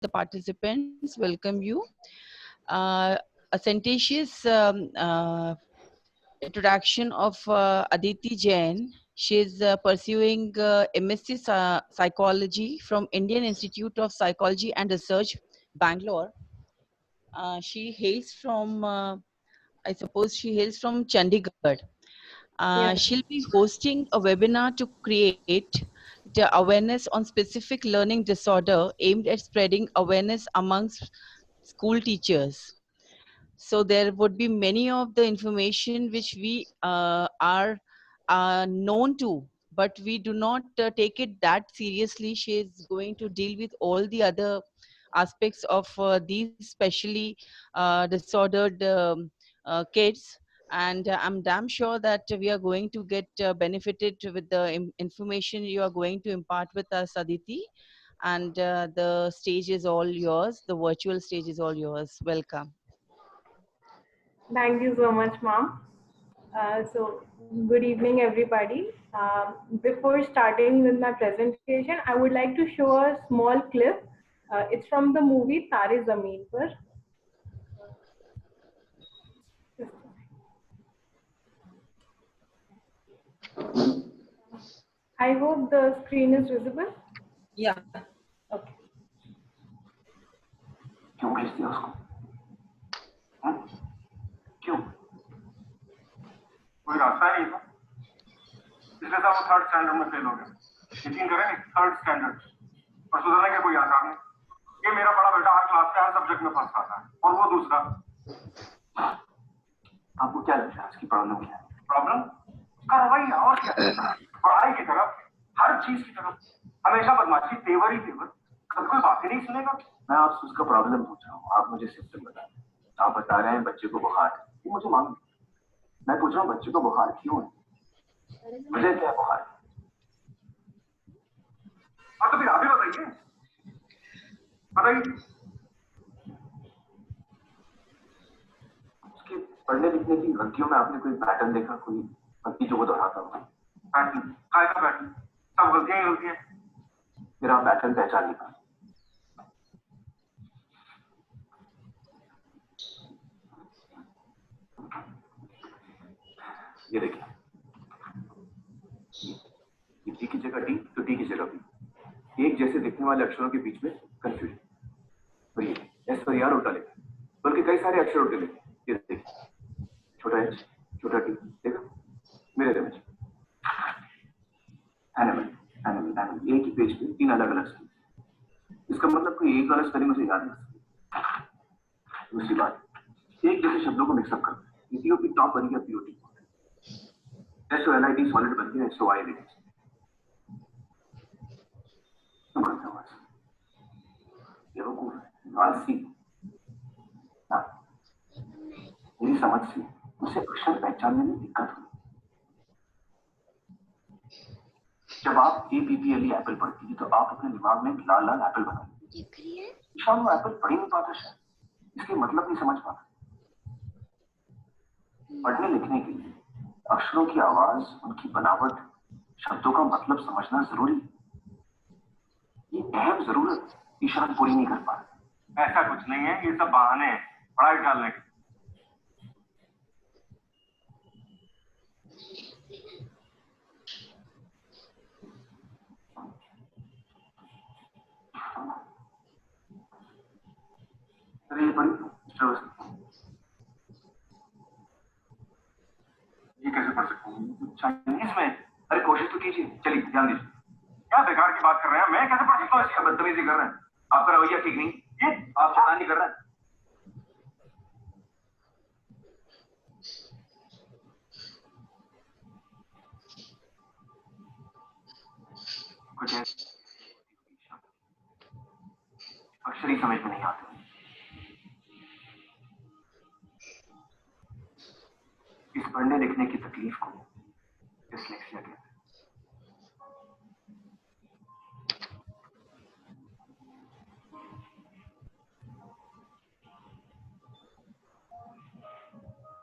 the participants welcome you. A sententious introduction of Aditi Jain. She is pursuing MSc Psychology from Indian Institute of Psychology and Research, Bangalore. She hails from, I suppose she hails from Chandigarh. Yes. She'll be hosting a webinar to create the awareness on specific learning disorder aimed at spreading awareness amongst school teachers. So there would be many of the information which we are known to, but we do not take it that seriously. She is going to deal with all the other aspects of these specially disordered kids, and I'm damn sure that we are going to get benefited with the information you are going to impart with us, Aditi. And the stage is all yours. The virtual stage is all yours. Welcome. Thank you so much, ma'am. Good evening, everybody. Before starting with my presentation, I would like to show a small clip. It's from the movie Tare Zameen Par. I hope the screen is visible. Yeah. Okay. क्यों भेज दिया उसको? क्यों? कोई रास्ता नहीं था। पिछले साल वो 3rd स्टैंडर्ड में फेल हो गया। यकीन करें 3rd स्टैंडर्ड और सुधरने का कोई आसार नहीं। ये मेरा बड़ा बेटा हर क्लास में हर सब्जेक्ट में फर्स्ट आता है और वो दूसरा। आपको क्या लगता है इसकी प्रॉब्लम क्या है? प्रॉब्लम उसका रवैया और क्या? पढ़ाई की तरफ, हर चीज की तरफ हमेशा बदमाशी, तेवर ही तेवर। कभी कोई बात ही नहीं सुनेगा। मैं आपसे उसका प्रॉब्लम पूछ रहा हूँ, आप मुझे सिम्टम बताएं। आप बता रहे हैं बच्चे को बुखार है, ये मुझे मालूम है। मैं पूछ रहा हूँ बच्चे को बुखार क्यों है? वजह क्या है बुखार? हाँ तो फिर आप ही बताइए। बताइए। उसके पढ़ने लिखने की गलतियों में आपने कोई पैटर्न देखा, कोई गलती जो वो दोहराता हो? पैटर्न, काय का पैटर्न? सब गलतियां ही गलतियां। फिर आप पैटर्न पहचान नहीं पाए। ये देखिए, ये टी की जगह टी तो टी की जगह बी। एक जैसे दिखने वाले अक्षरों के बीच में कंफ्यूजन। और ये एस पर यार उल्टा लिखा, बल्कि कई सारे अक्षर उल्टे लिखे। ये देखिए, छोटा एच, छोटा टी, देखा? मेरे इमेज। Animal, animal, animal. एक ही पेज पे 3 अलग-अलग स्पेलिंग। इसका मतलब कोई एक वाला स्पेलिंग मुझे याद नहीं। दूसरी बात, एक जैसे शब्दों को मिक्सअप करना। पीओपी टॉप बन गया पीओटी। SOLID सॉलिड बन गया SOID। बेवकूफ, आलसी। मेरी समझ से उसे अक्षर पहचानने में दिक्कत हुई। जब आप APPLE एप्पल पढ़ती थी तो आप अपने दिमाग में लाल लाल एप्पल बनाती। शाम वो एप्पल पढ़ ही नहीं पाता, शायद इसके मतलब नहीं समझ पाता। पढ़ने लिखने के लिए अक्षरों की आवाज, उनकी बनावट, शब्दों का मतलब समझना जरूरी। ये अहम जरूरत ये शायद पूरी नहीं कर पा रहे। ऐसा कुछ नहीं है, ये सब बहाने हैं पढ़ाई डालने के। अरे ये पढ़ी ये कैसे पढ़ सकता हूँ चाइनीज में? अरे कोशिश तो कीजिए, चलिए ध्यान दीजिए। क्या बेकार की बात कर रहे हैं? मैं कैसे पढ़ सकता हूँ? इसका बदतमीजी कर रहे हैं। आपका रवैया ठीक नहीं। ये आप शैतानी कर रहे हैं। कुछ अक्षर ही समझ में नहीं आते। इस पढ़ने लिखने की तकलीफ को डिस्लेक्सिया कहते हैं।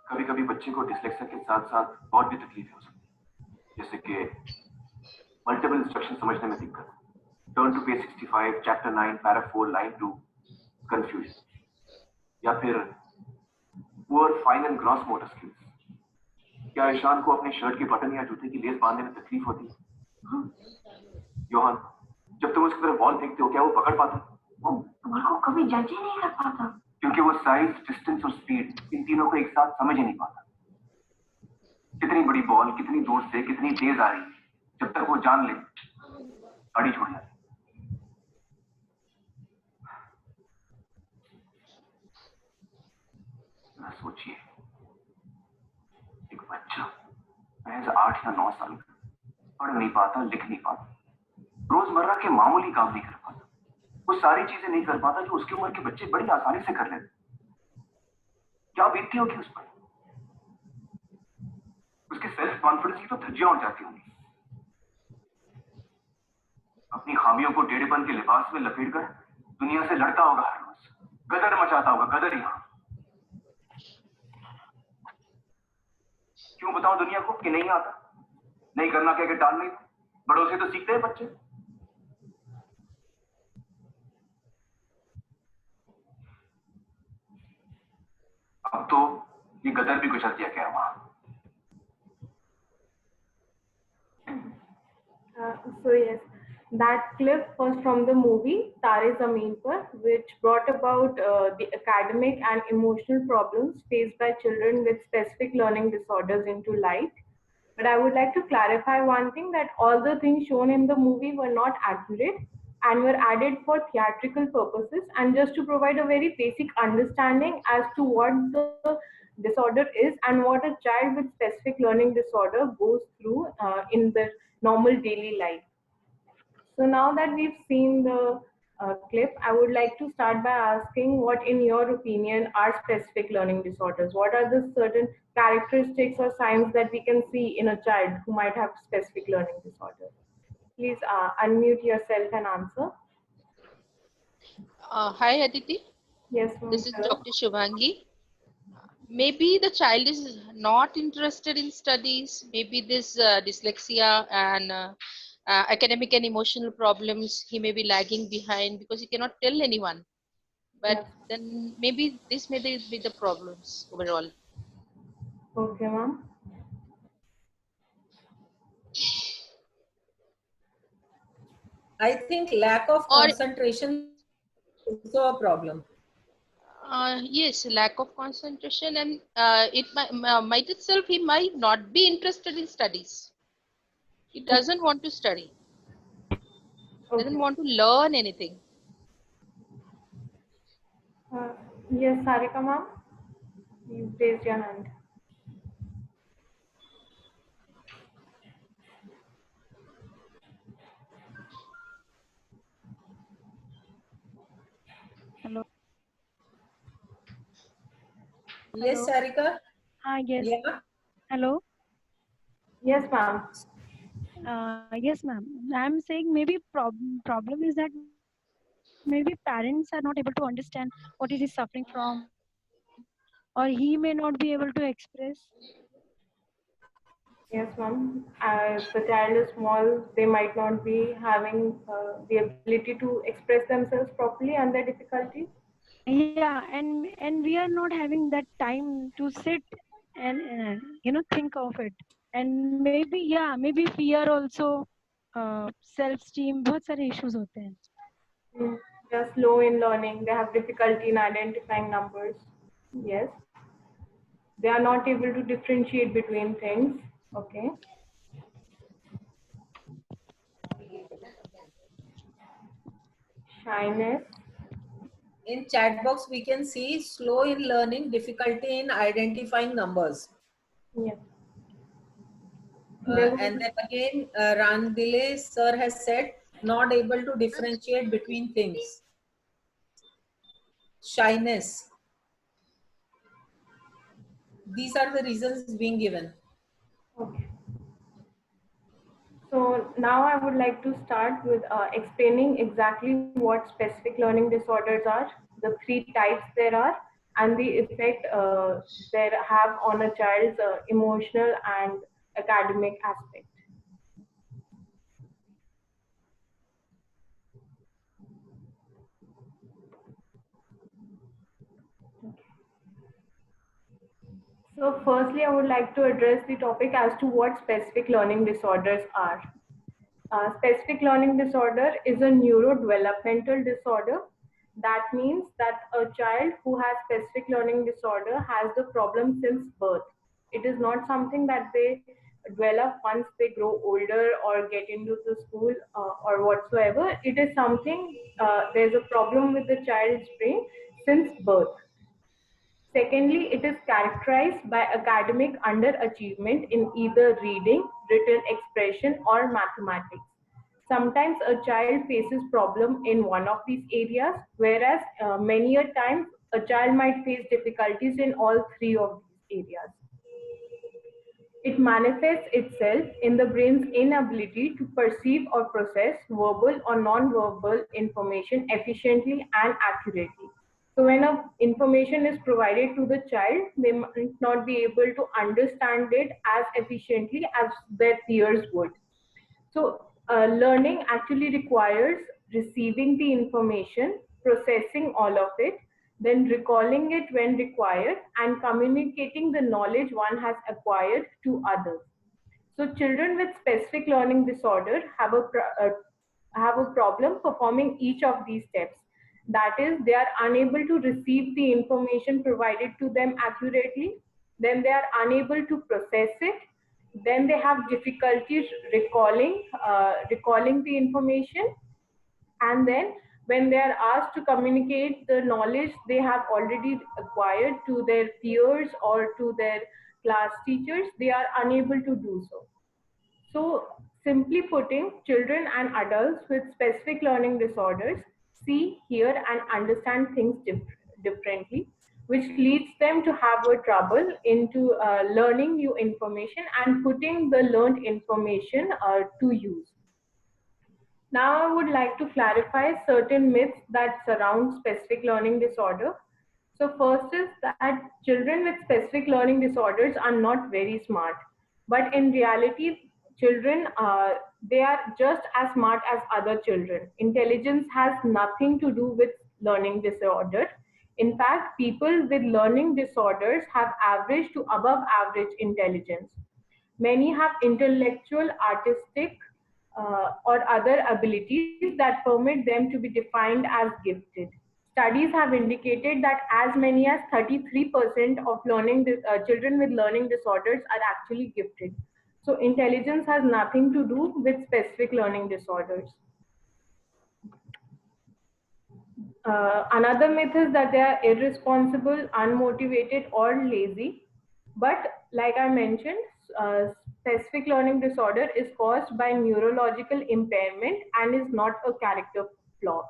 कभी कभी बच्चे को डिस्लेक्सिया के साथ साथ और भी तकलीफ हो सकती है, जैसे कि मल्टीपल इंस्ट्रक्शन समझने में दिक्कत। Turn to page 65, chapter 9, para 4, line 2। Confusion या फिर poor fine and gross motor skills? क्या ईशान को अपने शर्ट के बटन या जूते की लेस बांधने में तकलीफ होती है? योहान, जब तुम उसकी तरफ बॉल फेंकते हो क्या वो पकड़ पाता? वो बॉल को कभी जज ही नहीं कर पाता क्योंकि वो साइज, डिस्टेंस और स्पीड इन तीनों को एक साथ समझ ही नहीं पाता। कितनी बड़ी बॉल कितनी दूर से कितनी तेज आ रही है, जब तक वो जान ले गाड़ी छोड़ जाती। सोचिए, एक बच्चा महज 8 या 9 साल का, पढ़ नहीं पाता, लिख नहीं पाता, रोजमर्रा के मामूली काम नहीं कर पाता, वो सारी चीजें नहीं कर पाता जो उसकी उम्र के बच्चे बड़ी आसानी से कर लेते। क्या बीतती होगी उस पर? उसके सेल्फ कॉन्फिडेंस की तो धज्जियां उड़ जाती होंगी। अपनी खामियों को टेढ़ेपन के लिबास में लपेटकर दुनिया से लड़ता होगा हर रोज, गदर मचाता होगा, गदर यहां। क्यों बताओ दुनिया को कि नहीं आता, नहीं करना क्या कि टाल नहीं? बड़ों से तो सीखते हैं बच्चे। अब तो ये गदर भी गुजर दिया गया वहां। So yes, that clip was from the movie Tare Zameen Par, which brought about the academic and emotional problems faced by children with specific learning disorders into light. But I would like to clarify one thing, that all the things shown in the movie were not accurate and were added for theatrical purposes and just to provide a very basic understanding as to what the disorder is and what a child with specific learning disorder goes through in their normal daily life. So now that we've seen the clip, I would like to start by asking what, in your opinion, are specific learning disorders? What are the certain characteristics or signs that we can see in a child who might have specific learning disorder? Please unmute yourself and answer. Hi Aditi, Yes, this is hello. Dr. Shubhangi. Maybe the child is not interested in studies. Maybe this dyslexia and academic and emotional problems, he may be lagging behind because he cannot tell anyone. But Yes. then maybe this may be the problems overall. Okay, ma'am. I think lack of Or concentration is also a problem. yes, lack of concentration, and it might itself he might not be interested in studies. He doesn't want to study. Okay. Doesn't want to learn anything. Yes, Sarika, ma'am. You raised your hand. Hello. Yes, Hello. Sarika? Yes. Yeah. Hello. Yes, ma'am. Yes, ma'am. I'm saying maybe problem is that maybe parents are not able to understand what is he suffering from, or he may not be able to express. Yes, ma'am. If the child is small, they might not be having the ability to express themselves properly and their difficulties. Yeah, and we are not having that time to sit and think of it. And maybe maybe fear also, self-esteem, बहुत सारे issues होते हैं. They are slow in learning. They have difficulty in identifying numbers. Yes. They are not able to differentiate between things. Okay. Shyness. In chat box, we can see slow in learning, difficulty in identifying numbers. Yes. And then again, Randile sir has said, not able to differentiate between things. Shyness. These are the reasons being given. Okay. So now I would like to start with explaining exactly what specific learning disorders are, the three types there are, and the effect they have on a child's emotional and academic aspect. So firstly, I would like to address the topic as to what specific learning disorders are. Specific learning disorder is a neurodevelopmental disorder. That means that a child who has specific learning disorder has the problem since birth. It is not something that they develop once they grow older or get into the school or whatsoever. It is something, there's a problem with the child's brain since birth. Secondly, it is characterized by academic underachievement in either reading, written expression, or mathematics. Sometimes a child faces problem in one of these areas, whereas many a times a child might face difficulties in all three of these areas. It manifests itself in the brain's inability to perceive or process verbal or non-verbal information efficiently and accurately. So when information is provided to the child, they might not be able to understand it as efficiently as their peers would. So learning actually requires receiving the information, processing all of it, then recalling it when required, and communicating the knowledge one has acquired to others. So children with specific learning disorder have a problem performing each of these steps. That is, they are unable to receive the information provided to them accurately, then they are unable to process it, then they have difficulties recalling the information, and then when they are asked to communicate the knowledge they have already acquired to their peers or to their class teachers, they are unable to do so. So, simply putting, children and adults with specific learning disorders see, hear, and understand things differently, which leads them to have a trouble into learning new information and putting the learned information to use. Now, I would like to clarify certain myths that surround specific learning disorder. So, first is that children with specific learning disorders are not very smart, but in reality, children they are just as smart as other children. Intelligence has nothing to do with learning disorder. In fact, people with learning disorders have average to above average intelligence. Many have intellectual, artistic, or other abilities that permit them to be defined as gifted. Studies have indicated that as many as 33% of children with learning disorders are actually gifted. So intelligence has nothing to do with specific learning disorders. Another myth is that they are irresponsible, unmotivated, or lazy. But like I mentioned, specific learning disorder is caused by neurological impairment and is not a character flaw.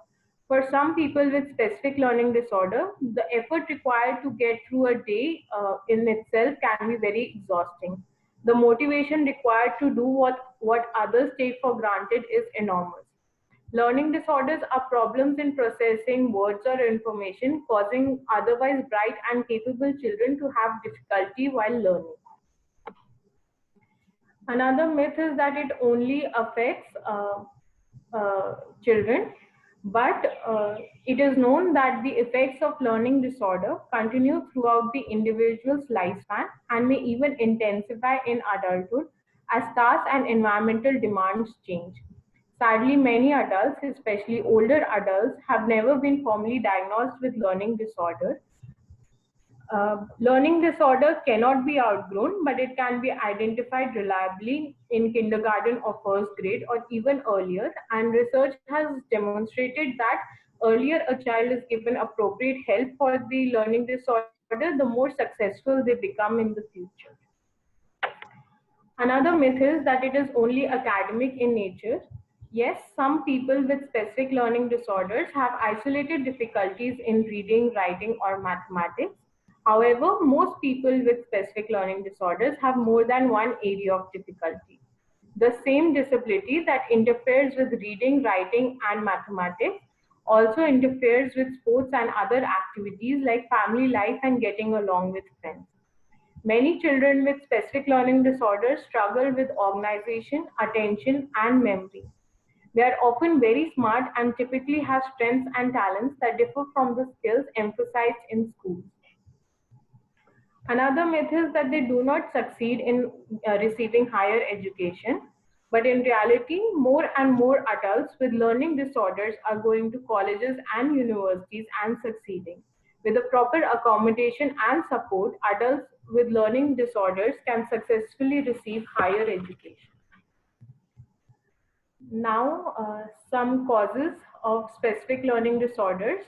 For some people with specific learning disorder, the effort required to get through a day in itself can be very exhausting. The motivation required to do what others take for granted is enormous. Learning disorders are problems in processing words or information, causing otherwise bright and capable children to have difficulty while learning. Another myth is that it only affects children, but it is known that the effects of learning disorder continue throughout the individual's lifespan and may even intensify in adulthood as tasks and environmental demands change. Sadly, many adults, especially older adults, have never been formally diagnosed with learning disorder. Learning disorder cannot be outgrown, but it can be identified reliably in kindergarten or first grade or even earlier. And research has demonstrated that earlier a child is given appropriate help for the learning disorder, the more successful they become in the future. Another myth is that it is only academic in nature. Yes, some people with specific learning disorders have isolated difficulties in reading, writing, or mathematics. However, most people with specific learning disorders have more than one area of difficulty. The same disability that interferes with reading, writing, and mathematics also interferes with sports and other activities like family life and getting along with friends. Many children with specific learning disorders struggle with organization, attention, and memory. They are often very smart and typically have strengths and talents that differ from the skills emphasized in schools. Another myth is that they do not succeed in receiving higher education. But in reality, more and more adults with learning disorders are going to colleges and universities and succeeding. With the proper accommodation and support, adults with learning disorders can successfully receive higher education. Now, some causes of specific learning disorders.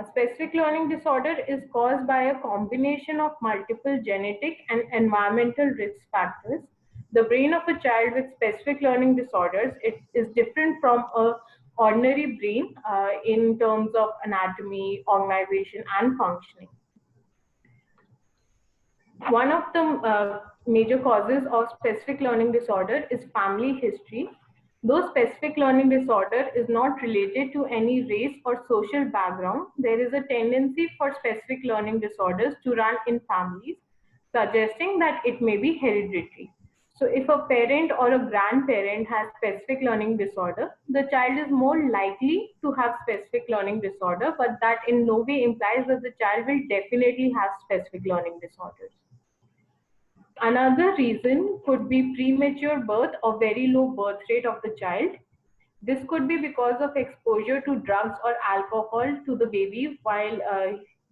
Specific learning disorder is caused by a combination of multiple genetic and environmental risk factors. The brain of a child with specific learning disorders is different from a ordinary brain in terms of anatomy, organization, and functioning. One of the major causes of specific learning disorder is family history. Though specific learning disorder is not related to any race or social background, there is a tendency for specific learning disorders to run in families, suggesting that it may be hereditary. So if a parent or a grandparent has specific learning disorder, the child is more likely to have specific learning disorder, but that in no way implies that the child will definitely have specific learning disorders. Another reason could be premature birth or very low birth rate of the child. This could be because of exposure to drugs or alcohol to the baby while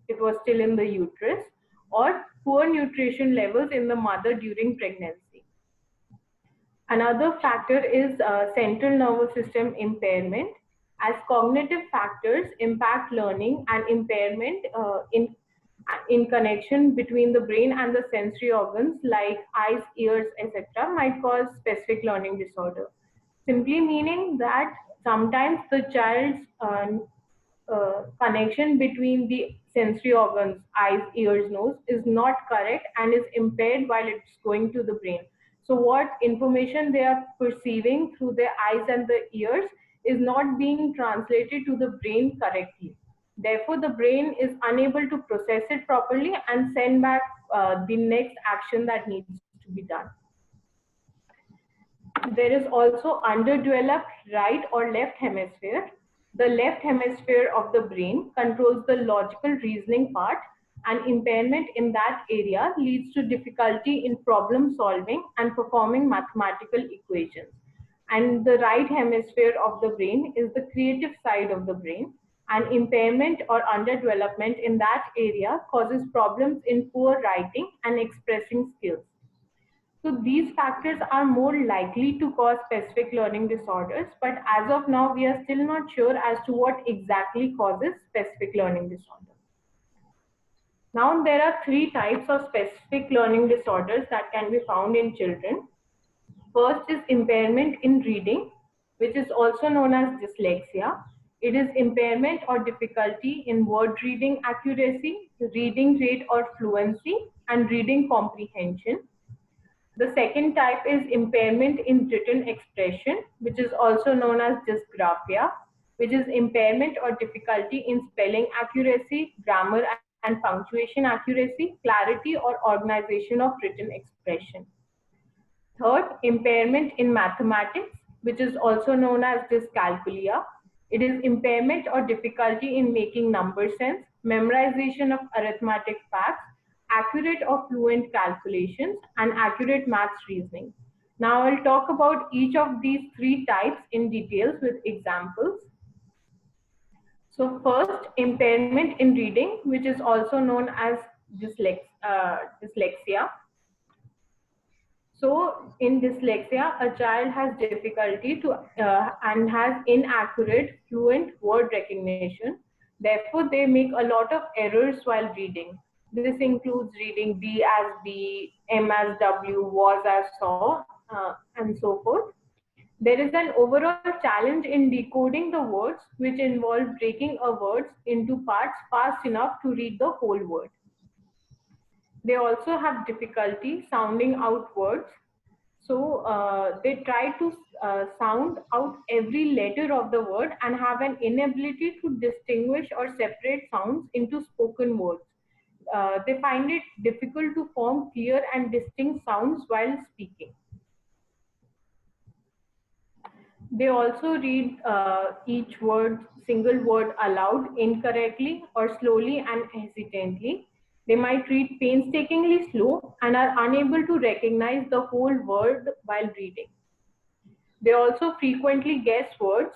it was still in the uterus, or poor nutrition levels in the mother during pregnancy. Another factor is central nervous system impairment, as cognitive factors impact learning, and impairment in connection between the brain and the sensory organs like eyes, ears, etc. might cause specific learning disorder. Simply meaning that sometimes the child's connection between the sensory organs, eyes, ears, nose, is not correct and is impaired while it's going to the brain. So what information they are perceiving through their eyes and the ears is not being translated to the brain correctly. Therefore, the brain is unable to process it properly and send back the next action that needs to be done. There is also underdeveloped right or left hemisphere. The left hemisphere of the brain controls the logical reasoning part, and impairment in that area leads to difficulty in problem solving and performing mathematical equations. And the right hemisphere of the brain is the creative side of the brain, and impairment or underdevelopment in that area causes problems in poor writing and expressing skills. So these factors are more likely to cause specific learning disorders, but as of now, we are still not sure as to what exactly causes specific learning disorder. Now, there are three types of specific learning disorders that can be found in children. First is impairment in reading, which is also known as dyslexia. It is impairment or difficulty in word reading accuracy, reading rate or fluency, and reading comprehension. The second type is impairment in written expression, which is also known as dysgraphia, which is impairment or difficulty in spelling accuracy, grammar and punctuation accuracy, clarity or organization of written expression. Third, impairment in mathematics, which is also known as dyscalculia. It is impairment or difficulty in making number sense, memorization of arithmetic facts, accurate or fluent calculations, and accurate maths reasoning. Now I'll talk about each of these three types in details with examples. So first, impairment in reading, which is also known as dyslexia. So in dyslexia, a child has difficulty to and has inaccurate fluent word recognition. Therefore, they make a lot of errors while reading. This includes reading B as B, M as W, was as saw, and so forth. There is an overall challenge in decoding the words, which involve breaking a word into parts fast enough to read the whole word. They also have difficulty sounding out words. So they try to sound out every letter of the word and have an inability to distinguish or separate sounds into spoken words. They find it difficult to form clear and distinct sounds while speaking. They also read each word, single word aloud incorrectly or slowly and hesitantly. They might read painstakingly slow and are unable to recognize the whole word while reading. They also frequently guess words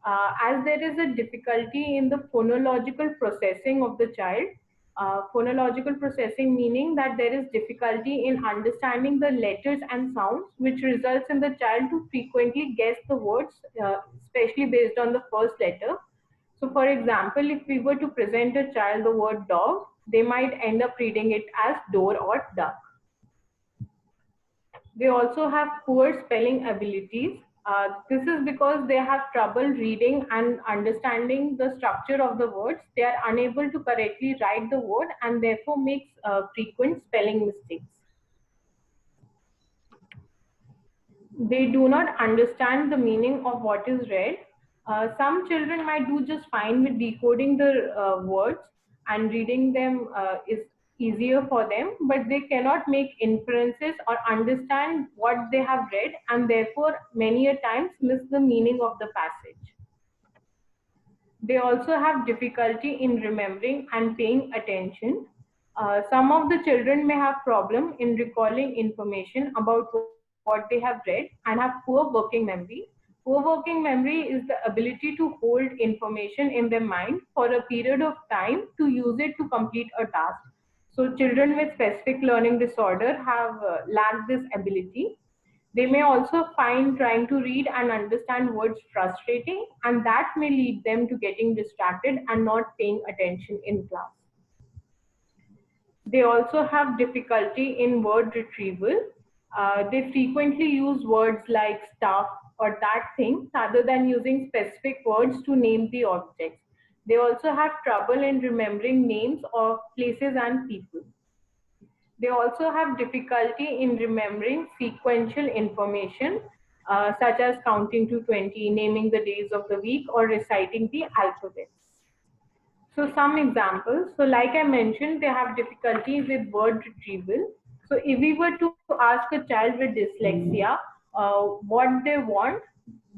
as there is a difficulty in the phonological processing of the child. Phonological processing meaning that there is difficulty in understanding the letters and sounds, which results in the child to frequently guess the words, especially based on the first letter. So, for example, if we were to present a child the word dog, they might end up reading it as door or duck. They also have poor spelling abilities. This is because they have trouble reading and understanding the structure of the words. They are unable to correctly write the word and therefore makes frequent spelling mistakes. They do not understand the meaning of what is read. Some children might do just fine with decoding the words and reading them is easier for them, but they cannot make inferences or understand what they have read and therefore many a times miss the meaning of the passage. They also have difficulty in remembering and paying attention. Some of the children may have problem in recalling information about what they have read and have poor working memory. Poor working memory is the ability to hold information in their mind for a period of time to use it to complete a task. So children with specific learning disorder have lacked this ability. They may also find trying to read and understand words frustrating, and that may lead them to getting distracted and not paying attention in class. They also have difficulty in word retrieval. They frequently use words like stuff or that thing rather than using specific words to name the objects. They also have trouble in remembering names of places and people. They also have difficulty in remembering sequential information, such as counting to 20, naming the days of the week, or reciting the alphabet. So some examples. So like I mentioned, they have difficulty with word retrieval. So if we were to ask a child with dyslexia what they want,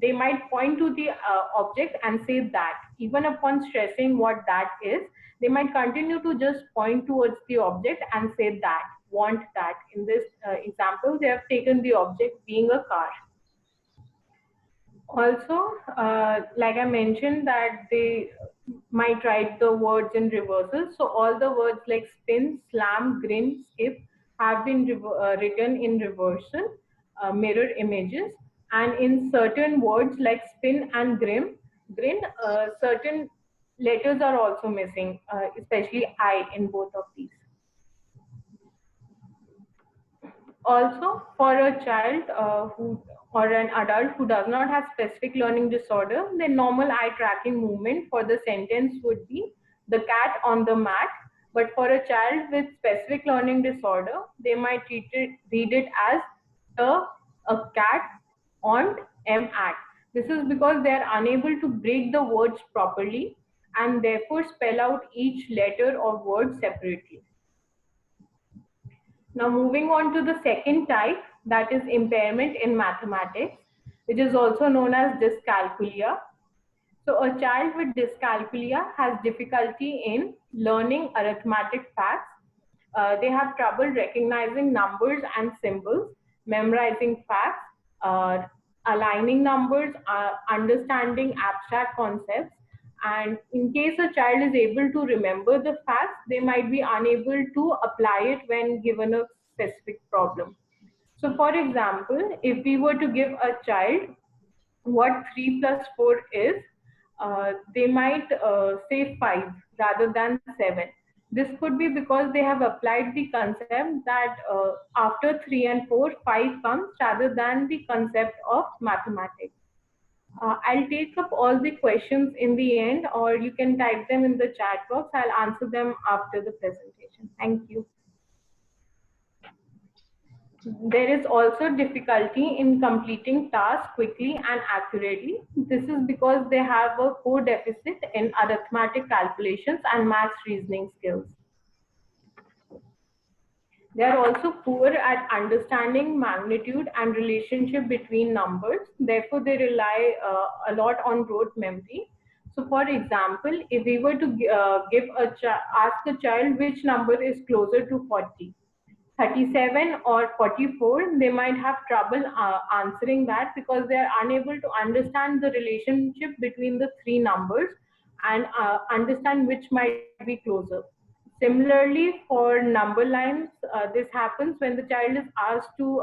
they might point to the object and say that. Even upon stressing what that is, they might continue to just point towards the object and say that, want that. In this example, they have taken the object being a car. Also, like I mentioned, that they might write the words in reversal. So all the words like spin, slam, grin, skip have been written in reversal, mirror images. And in certain words like spin and grin, certain letters are also missing, especially I in both of these. Also, for a child who or an adult who does not have specific learning disorder, the normal eye tracking movement for the sentence would be the cat on the mat. But for a child with specific learning disorder, they might read it as a cat on at. This is because they are unable to break the words properly and therefore spell out each letter or word separately. Now moving on to the second type, that is impairment in mathematics, which is also known as dyscalculia. So a child with dyscalculia has difficulty in learning arithmetic facts. They have trouble recognizing numbers and symbols, memorizing facts, aligning numbers, understanding abstract concepts. And in case a child is able to remember the facts, they might be unable to apply it when given a specific problem. So for example, if we were to give a child what 3 plus 4 is, they might say 5 rather than 7. This could be because they have applied the concept that after 3 and 4, 5 comes rather than the concept of mathematics. I'll take up all the questions in the end, or you can type them in the chat box. I'll answer them after the presentation. Thank you. There is also difficulty in completing tasks quickly and accurately. This is because they have a core deficit in arithmetic calculations and math reasoning skills. They are also poor at understanding magnitude and relationship between numbers. Therefore, they rely a lot on rote memory. So for example, if we were to ask a child which number is closer to 40, 37 or 44, they might have trouble answering that because they are unable to understand the relationship between the three numbers and understand which might be closer. Similarly, for number lines, this happens when the child is asked to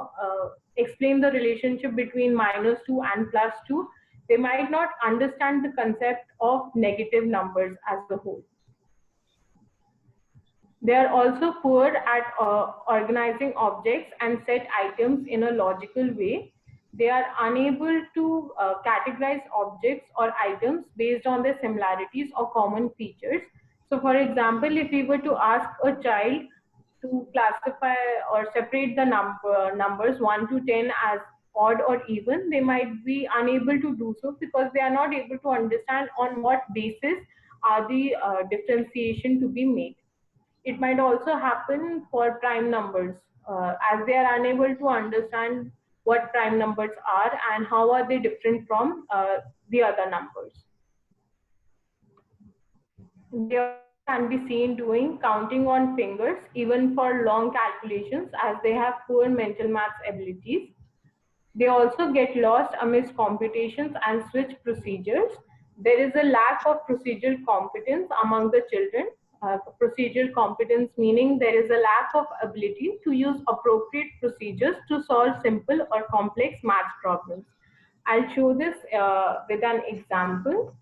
explain the relationship between -2 and +2. They might not understand the concept of negative numbers as a whole. They are also poor at organizing objects and set items in a logical way. They are unable to categorize objects or items based on their similarities or common features. So for example, if we were to ask a child to classify or separate the numbers 1 to 10 as odd or even, they might be unable to do so because they are not able to understand on what basis are the differentiation to be made. It might also happen for prime numbers, as they are unable to understand what prime numbers are and how are they different from the other numbers. They also can be seen doing counting on fingers even for long calculations, as they have poor mental maths abilities. They also get lost amidst computations and switch procedures. There is a lack of procedural competence among the children. Procedural competence meaning there is a lack of ability to use appropriate procedures to solve simple or complex math problems. I'll show this with an example.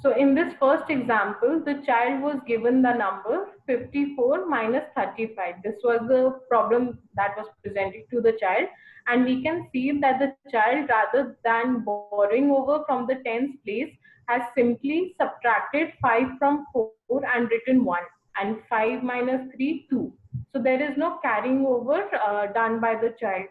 So in this first example, the child was given the number 54 minus 35. This was the problem that was presented to the child. And we can see that the child, rather than borrowing over from the tens place, has simply subtracted 5 from 4 and written 1. And 5 minus 3, 2. So there is no carrying over done by the child.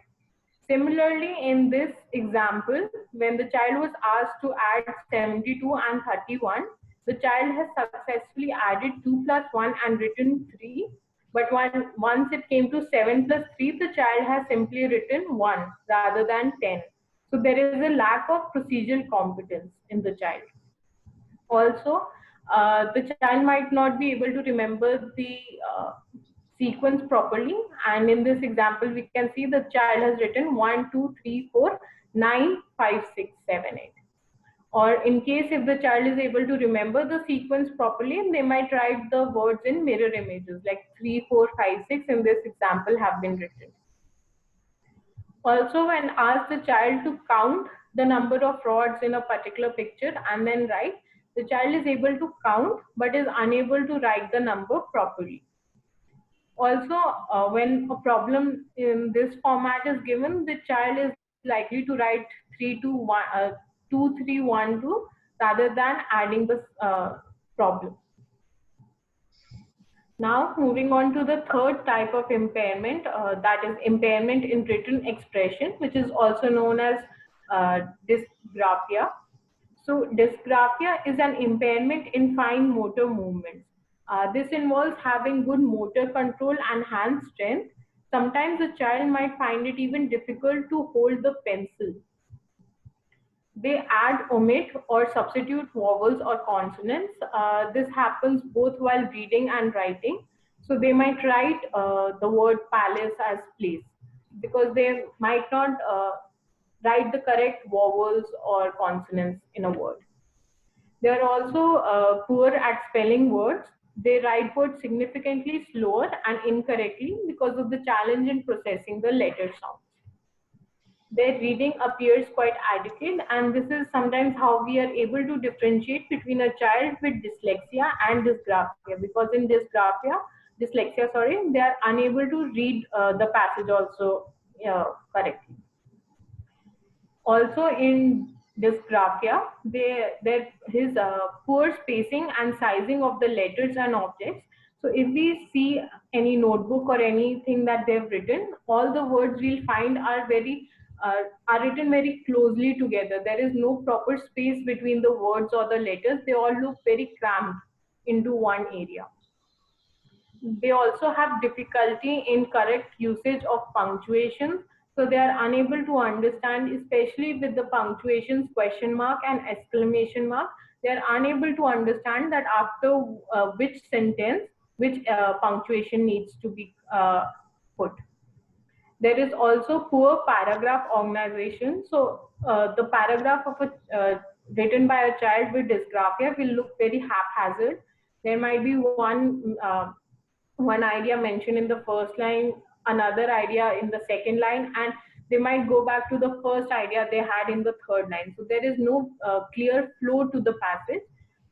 Similarly, in this example, when the child was asked to add 72 and 31, the child has successfully added 2 plus 1 and written 3. But once it came to 7 plus 3, the child has simply written 1 rather than 10. So there is a lack of procedural competence in the child. Also, the child might not be able to remember the sequence properly, and in this example we can see the child has written 1 2 3 4 9 5 6 7 8. Or in case if the child is able to remember the sequence properly, they might write the words in mirror images like 3 4 5 6 in this example have been written. Also, when asked the child to count the number of rods in a particular picture and then write, the child is able to count but is unable to write the number properly. Also, when a problem in this format is given, the child is likely to write 3 2 1 2 3 1 2 rather than adding the problem. Now, moving on to the third type of impairment, that is impairment in written expression, which is also known as dysgraphia. So, dysgraphia is an impairment in fine motor movements. This involves having good motor control and hand strength. Sometimes a child might find it even difficult to hold the pencil. They add, omit, or substitute vowels or consonants. This happens both while reading and writing. So they might write the word palace as place because they might not write the correct vowels or consonants in a word. They are also poor at spelling words. They write words significantly slower and incorrectly because of the challenge in processing the letter sounds. Their reading appears quite adequate, and this is sometimes how we are able to differentiate between a child with dyslexia and dysgraphia, because in dyslexia, they are unable to read the passage also correctly. Also in dysgraphia, his poor spacing and sizing of the letters and objects. So if we see any notebook or anything that they've written, all the words we'll find are written very closely together. There is no proper space between the words or the letters. They all look very cramped into one area. They also have difficulty in correct usage of punctuation, So they are unable to understand, especially with the punctuations question mark and exclamation mark. They are unable to understand that after which sentence, which punctuation needs to be put. There is also poor paragraph organization. So the paragraph of written by a child with dysgraphia will look very haphazard. There might be one idea mentioned in the first line, another idea in the second line, and they might go back to the first idea they had in the third line. So there is no clear flow to the passage.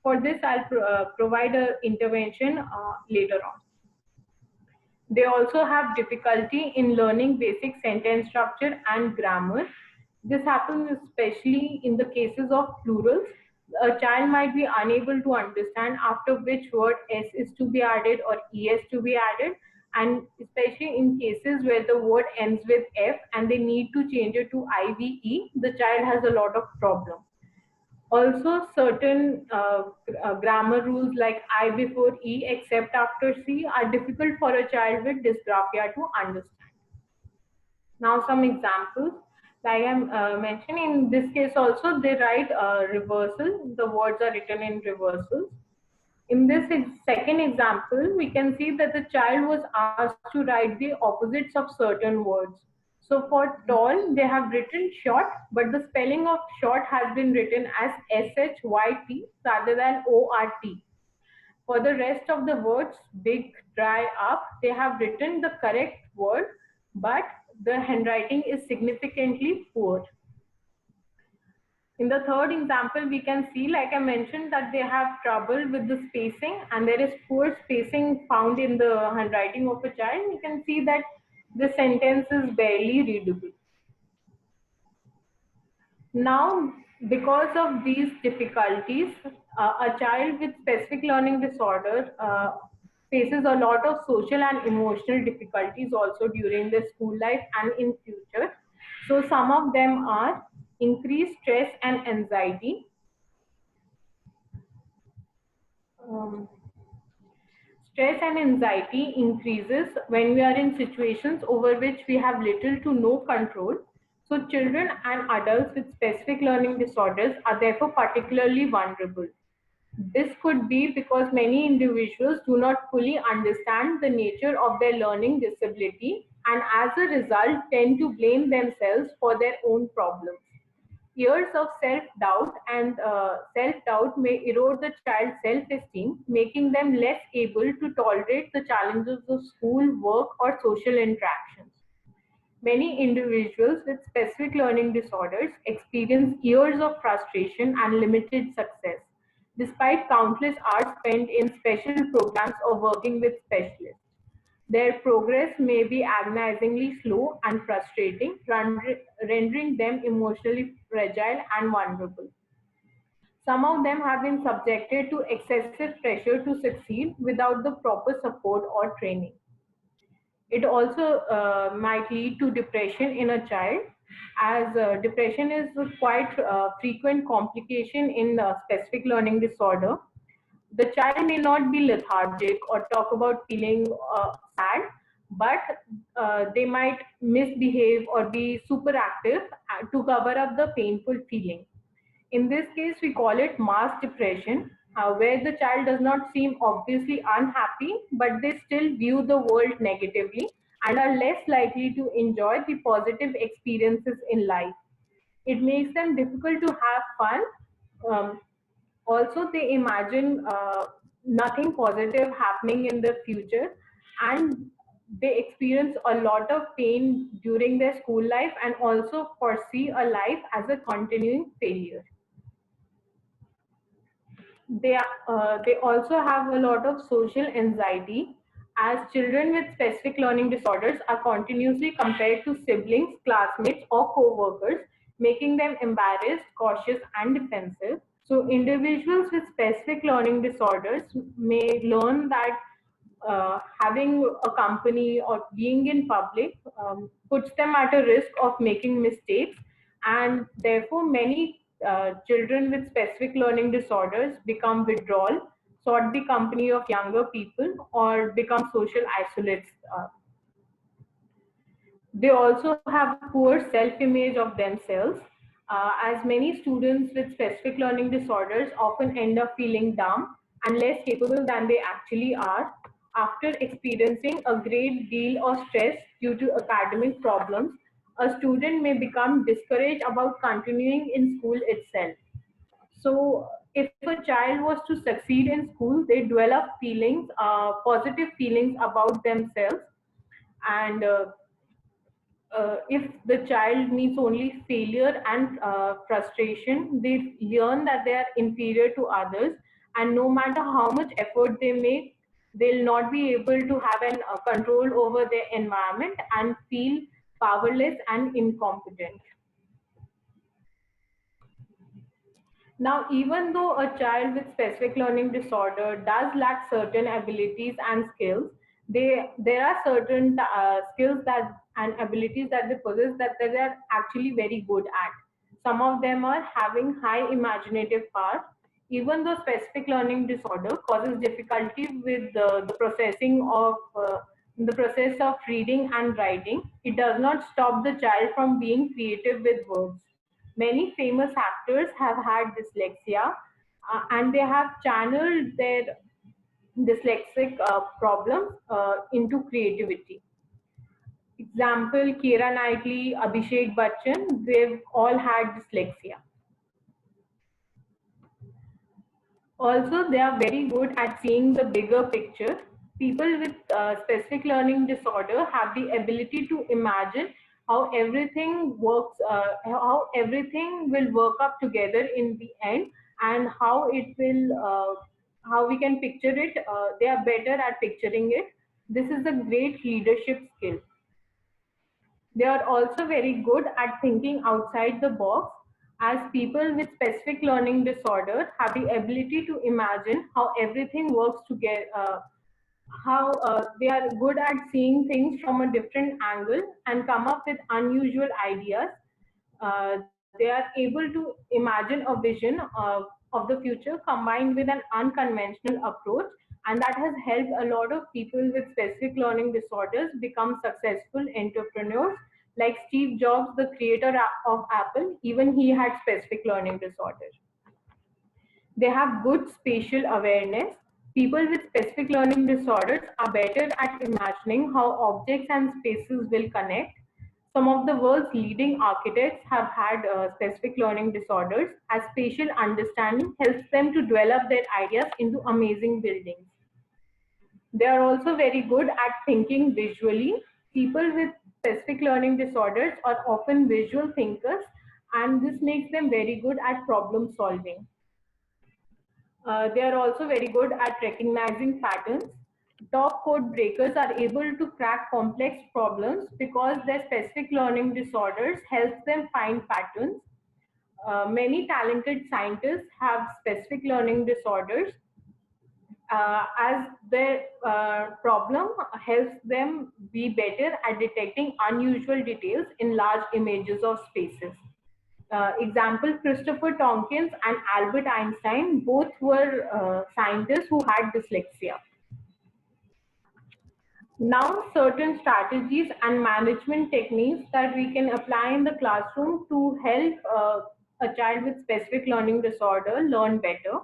For this, I'll provide an intervention later on. They also have difficulty in learning basic sentence structure and grammar. This happens especially in the cases of plurals. A child might be unable to understand after which word S is to be added or ES to be added, and especially in cases where the word ends with F and they need to change it to IVE, the child has a lot of problem. Also, certain grammar rules like I before E except after C are difficult for a child with dysgraphia to understand. Now, some examples. Like I mentioned, in this case also, they write reversal. The words are written in reversals. In this second example, we can see that the child was asked to write the opposites of certain words. So for tall, they have written short, but the spelling of short has been written as SHYT rather than ORT. For the rest of the words, big, dry, up, they have written the correct word, but the handwriting is significantly poor. In the third example, we can see, like I mentioned, that they have trouble with the spacing and there is poor spacing found in the handwriting of a child. We can see that the sentence is barely readable. Now, because of these difficulties, a child with specific learning disorder faces a lot of social and emotional difficulties also during their school life and in future. So some of them are increased stress and anxiety. Um, Stress and anxiety increases when we are in situations over which we have little to no control. So children and adults with specific learning disorders are therefore particularly vulnerable. This could be because many individuals do not fully understand the nature of their learning disability and as a result tend to blame themselves for their own problems. Years of self-doubt and self-doubt may erode the child's self-esteem, making them less able to tolerate the challenges of school, work, or social interactions. Many individuals with specific learning disorders experience years of frustration and limited success, despite countless hours spent in special programs or working with specialists. Their progress may be agonizingly slow and frustrating, rendering them emotionally fragile and vulnerable. Some of them have been subjected to excessive pressure to succeed without the proper support or training. It also might lead to depression in a child, as depression is a quite frequent complication in specific learning disorder. The child may not be lethargic or talk about feeling sad, but they might misbehave or be super active to cover up the painful feeling. In this case, we call it mask depression, where the child does not seem obviously unhappy, but they still view the world negatively and are less likely to enjoy the positive experiences in life. It makes them difficult to have fun. Also, they imagine nothing positive happening in the future, and they experience a lot of pain during their school life and also foresee a life as a continuing failure. They also have a lot of social anxiety, as children with specific learning disorders are continuously compared to siblings, classmates, or co-workers, making them embarrassed, cautious, and defensive. So individuals with specific learning disorders may learn that having a company or being in public puts them at a risk of making mistakes, and therefore many children with specific learning disorders become withdrawal, sought the company of younger people, or become social isolates. They also have a poor self-image of themselves, as many students with specific learning disorders often end up feeling dumb and less capable than they actually are. After experiencing a great deal of stress due to academic problems, a student may become discouraged about continuing in school itself. So, if a child was to succeed in school, they develop feelings, positive feelings about themselves, and if the child meets only failure and frustration, they learn that they are inferior to others, and no matter how much effort they make, they'll not be able to have an control over their environment and feel powerless and incompetent. Now, even though a child with specific learning disorder does lack certain abilities and skills, there are certain skills that and abilities that they possess that they are actually very good at. Some of them are having high imaginative power. Even though specific learning disorder causes difficulty with the process of reading and writing, it does not stop the child from being creative with words. Many famous actors have had dyslexia, and they have channeled their dyslexic problems into creativity. Example, Keira Knightley, Abhishek Bachchan, they've all had dyslexia. Also, they are very good at seeing the bigger picture. People with specific learning disorder have the ability to imagine how everything works, how everything will work up together in the end, and how we can picture it. They are better at picturing it. This is a great leadership skill. They are also very good at thinking outside the box, as people with specific learning disorder have the ability to imagine how everything works together, how they are good at seeing things from a different angle and come up with unusual ideas. They are able to imagine a vision of the future combined with an unconventional approach, and that has helped a lot of people with specific learning disorders become successful entrepreneurs. Like Steve Jobs, the creator of Apple, even he had specific learning disorder. They have good spatial awareness. People with specific learning disorders are better at imagining how objects and spaces will connect. Some of the world's leading architects have had specific learning disorders, as spatial understanding helps them to develop their ideas into amazing buildings. They are also very good at thinking visually. People with specific learning disorders are often visual thinkers, and this makes them very good at problem solving. They are also very good at recognizing patterns. Top code breakers are able to crack complex problems because their specific learning disorders helps them find patterns. Many talented scientists have specific learning disorders, as their problem helps them be better at detecting unusual details in large images of spaces. Example, Christopher Tompkins and Albert Einstein both were scientists who had dyslexia. Now, certain strategies and management techniques that we can apply in the classroom to help a child with specific learning disorder learn better.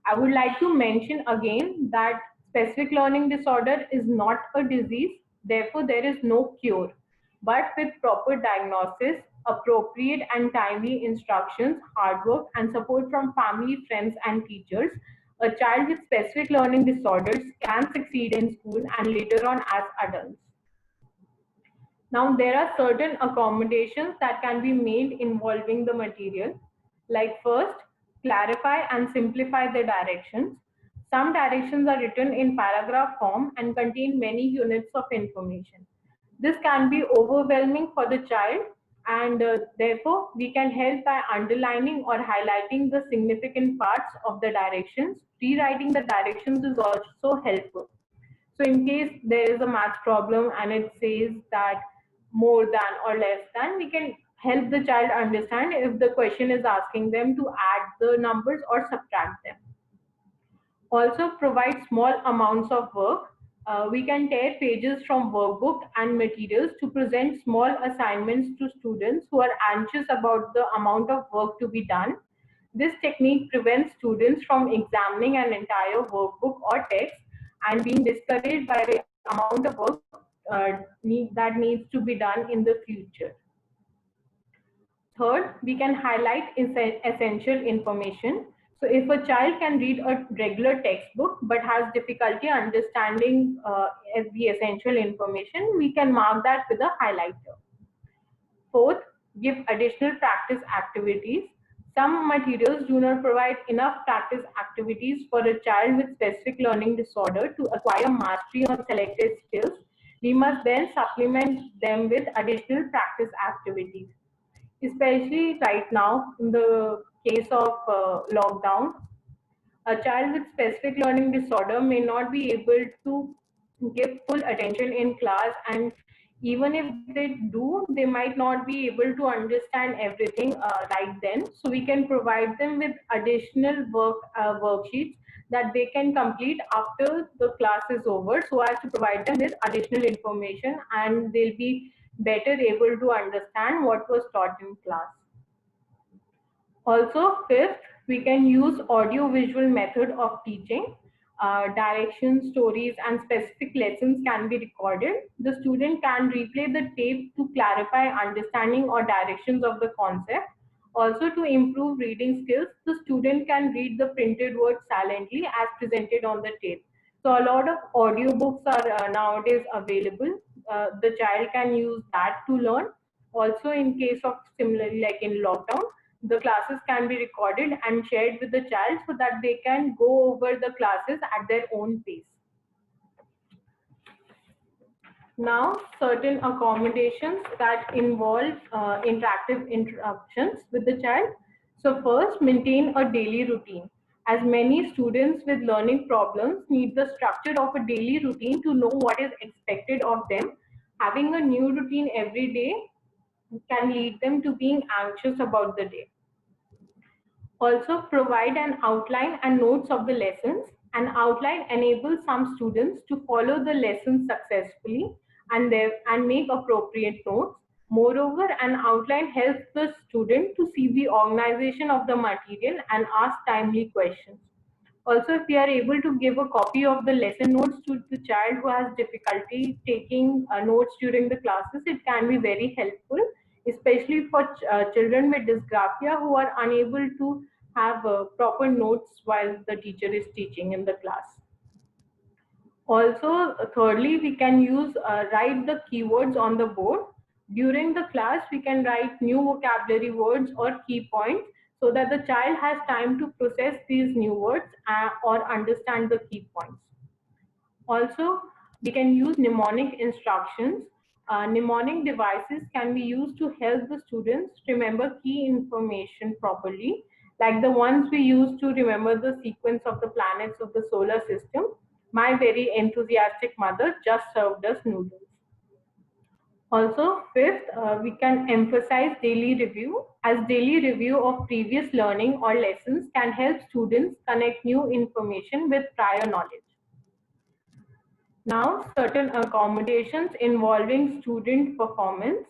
I would like to mention again that specific learning disorder is not a disease, therefore, there is no cure. But with proper diagnosis, appropriate and timely instructions, hard work, and support from family, friends, and teachers, a child with specific learning disorders can succeed in school and later on as adults. Now, there are certain accommodations that can be made involving the material. Like first, clarify and simplify the directions. Some directions are written in paragraph form and contain many units of information. This can be overwhelming for the child, and therefore we can help by underlining or highlighting the significant parts of the directions. Rewriting the directions is also helpful. So in case there is a math problem and it says that more than or less than, we can help the child understand if the question is asking them to add the numbers or subtract them. Also provide small amounts of work. We can tear pages from workbook and materials to present small assignments to students who are anxious about the amount of work to be done. This technique prevents students from examining an entire workbook or text and being discouraged by the amount of work that needs to be done in the future. Third, we can highlight essential information. So if a child can read a regular textbook but has difficulty understanding the essential information, we can mark that with a highlighter. Fourth, give additional practice activities. Some materials do not provide enough practice activities for a child with specific learning disorder to acquire mastery on selected skills. We must then supplement them with additional practice activities, especially right now in the case of lockdown. A child with specific learning disorder may not be able to give full attention in class, and even if they do, they might not be able to understand everything right then. So we can provide them with additional worksheets that they can complete after the class is over, so as to provide them with additional information, and they'll be better able to understand what was taught in class. Also, fifth, we can use audio-visual method of teaching. Directions, stories, and specific lessons can be recorded. The student can replay the tape to clarify understanding or directions of the concept. Also, to improve reading skills, the student can read the printed words silently as presented on the tape. So, a lot of audiobooks are nowadays available. The child can use that to learn. Also, in case of similarly like in lockdown, the classes can be recorded and shared with the child so that they can go over the classes at their own pace. Now, certain accommodations that involve interactive interruptions with the child. So first, maintain a daily routine. As many students with learning problems need the structure of a daily routine to know what is expected of them. Having a new routine every day can lead them to being anxious about the day. Also, provide an outline and notes of the lessons. An outline enables some students to follow the lessons successfully and make appropriate notes. Moreover, an outline helps the student to see the organization of the material and ask timely questions. Also, if we are able to give a copy of the lesson notes to the child who has difficulty taking notes during the classes, it can be very helpful, especially for children with dysgraphia who are unable to have proper notes while the teacher is teaching in the class. Also, thirdly, we can use write the keywords on the board. During the class, we can write new vocabulary words or key points so that the child has time to process these new words or understand the key points. Also, we can use mnemonic instructions. Mnemonic devices can be used to help the students remember key information properly, like the ones we use to remember the sequence of the planets of the solar system. My very enthusiastic mother just served us noodles. Also, fifth, we can emphasize daily review, as daily review of previous learning or lessons can help students connect new information with prior knowledge. Now, certain accommodations involving student performance.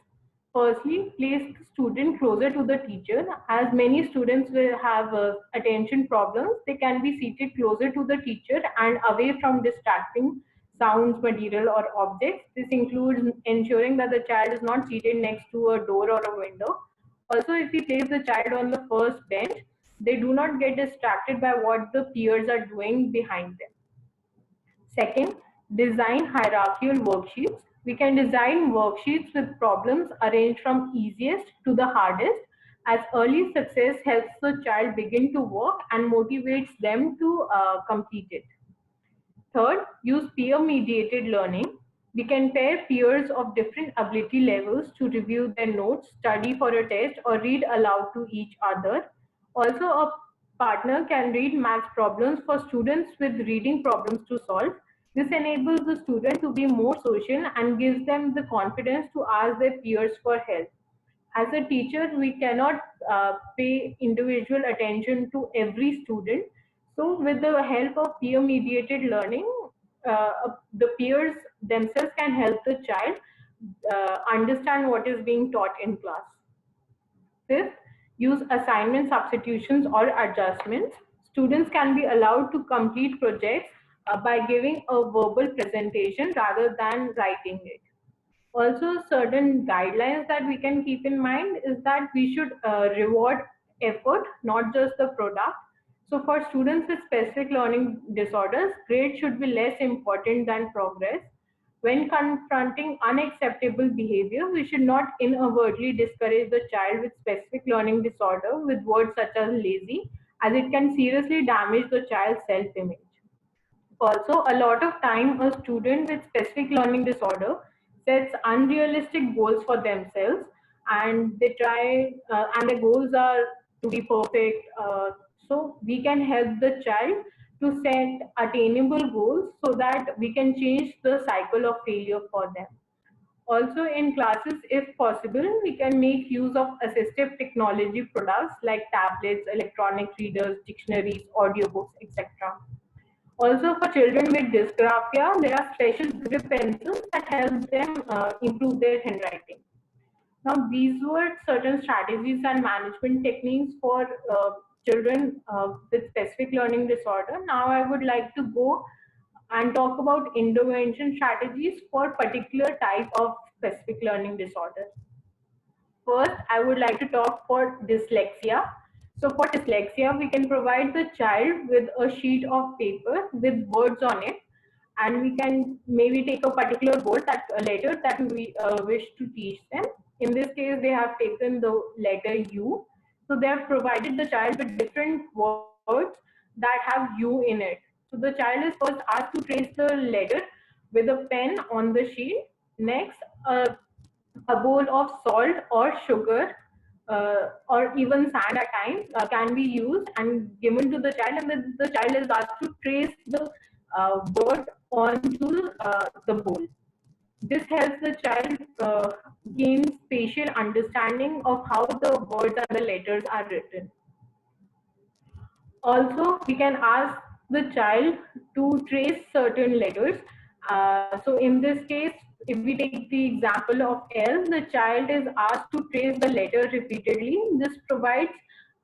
Firstly, place the student closer to the teacher. As many students will have attention problems, they can be seated closer to the teacher and away from distracting sounds, material, or objects. This includes ensuring that the child is not seated next to a door or a window. Also, if we place the child on the first bench, they do not get distracted by what the peers are doing behind them. Second, design hierarchical worksheets. We can design worksheets with problems arranged from easiest to the hardest, as early success helps the child begin to work and motivates them to complete it. Third, use peer-mediated learning. We can pair peers of different ability levels to review their notes, study for a test, or read aloud to each other. Also, a partner can read math problems for students with reading problems to solve. This enables the student to be more social and gives them the confidence to ask their peers for help. As a teacher, we cannot pay individual attention to every student. So with the help of peer mediated learning, the peers themselves can help the child understand what is being taught in class. Fifth, use assignment substitutions or adjustments. Students can be allowed to complete projects by giving a verbal presentation rather than writing it. Also, certain guidelines that we can keep in mind is that we should reward effort, not just the product. So for students with specific learning disorders, grades should be less important than progress. When confronting unacceptable behavior, we should not inadvertently discourage the child with specific learning disorder with words such as lazy, as it can seriously damage the child's self-image. Also, a lot of time, a student with specific learning disorder sets unrealistic goals for themselves, and they try, and the goals are to be perfect. So, we can help the child to set attainable goals so that we can change the cycle of failure for them. Also, in classes, if possible, we can make use of assistive technology products like tablets, electronic readers, dictionaries, audiobooks, etc. Also, for children with dysgraphia, there are special grip pencils that help them improve their handwriting. Now, these were certain strategies and management techniques for children with specific learning disorder. Now, I would like to go and talk about intervention strategies for particular type of specific learning disorder. First, I would like to talk for dyslexia. So for dyslexia, we can provide the child with a sheet of paper with words on it, and we can maybe take a particular word that a letter that we wish to teach them. In this case, they have taken the letter U. So they have provided the child with different words that have U in it. So the child is first asked to trace the letter with a pen on the sheet. Next, a bowl of salt or sugar or even sand at times can be used and given to the child, and the child is asked to trace the word onto the bowl. This helps the child gain spatial understanding of how the words and the letters are written. Also, we can ask the child to trace certain letters. So in this case, if we take the example of L, the child is asked to trace the letter repeatedly.